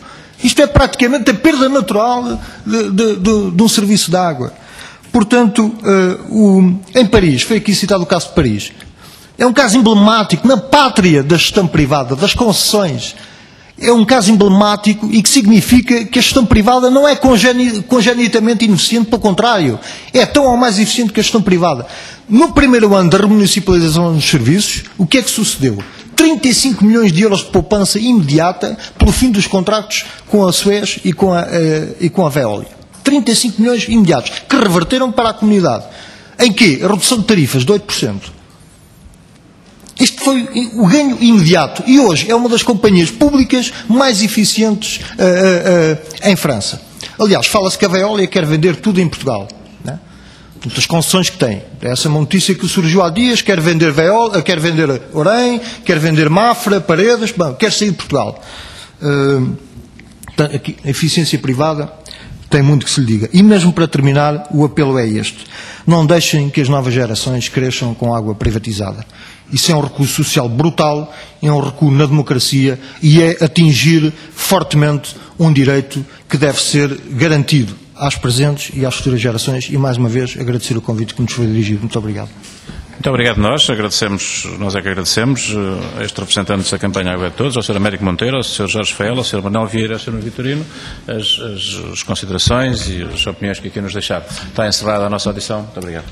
Isto é praticamente a perda natural de um serviço de água. Portanto, em Paris, foi aqui citado o caso de Paris, é um caso emblemático na pátria da gestão privada, das concessões. É um caso emblemático e que significa que a gestão privada não é congenitamente ineficiente, pelo contrário, é tão ou mais eficiente que a gestão privada. No primeiro ano da remunicipalização dos serviços, o que é que sucedeu? 35 milhões de euros de poupança imediata pelo fim dos contratos com a Suez e com a Veolia. 35 milhões imediatos, que reverteram para a comunidade. Em quê? A redução de tarifas de 8%. Este foi o ganho imediato. E hoje é uma das companhias públicas mais eficientes em França. Aliás, fala-se que a Veolia quer vender tudo em Portugal. Né? As concessões que tem. Essa é uma notícia que surgiu há dias. Quer vender Veolia, quer vender Orem, quer vender Mafra, Paredes. Bom, quer sair de Portugal. A eficiência privada tem muito que se lhe diga. E mesmo para terminar, o apelo é este. Não deixem que as novas gerações cresçam com água privatizada. Isso é um recuo social brutal, é um recuo na democracia e é atingir fortemente um direito que deve ser garantido às presentes e às futuras gerações. E, mais uma vez, agradecer o convite que nos foi dirigido. Muito obrigado. Muito obrigado nós é que agradecemos a estes representantes da campanha Água de Todos, ao Sr. Américo Monteiro, ao Sr. Jorge Faela, ao Sr. Manuel Vieira e ao Sr. Vitorino, as considerações e as opiniões que aqui nos deixaram. Está encerrada a nossa audição. Muito obrigado.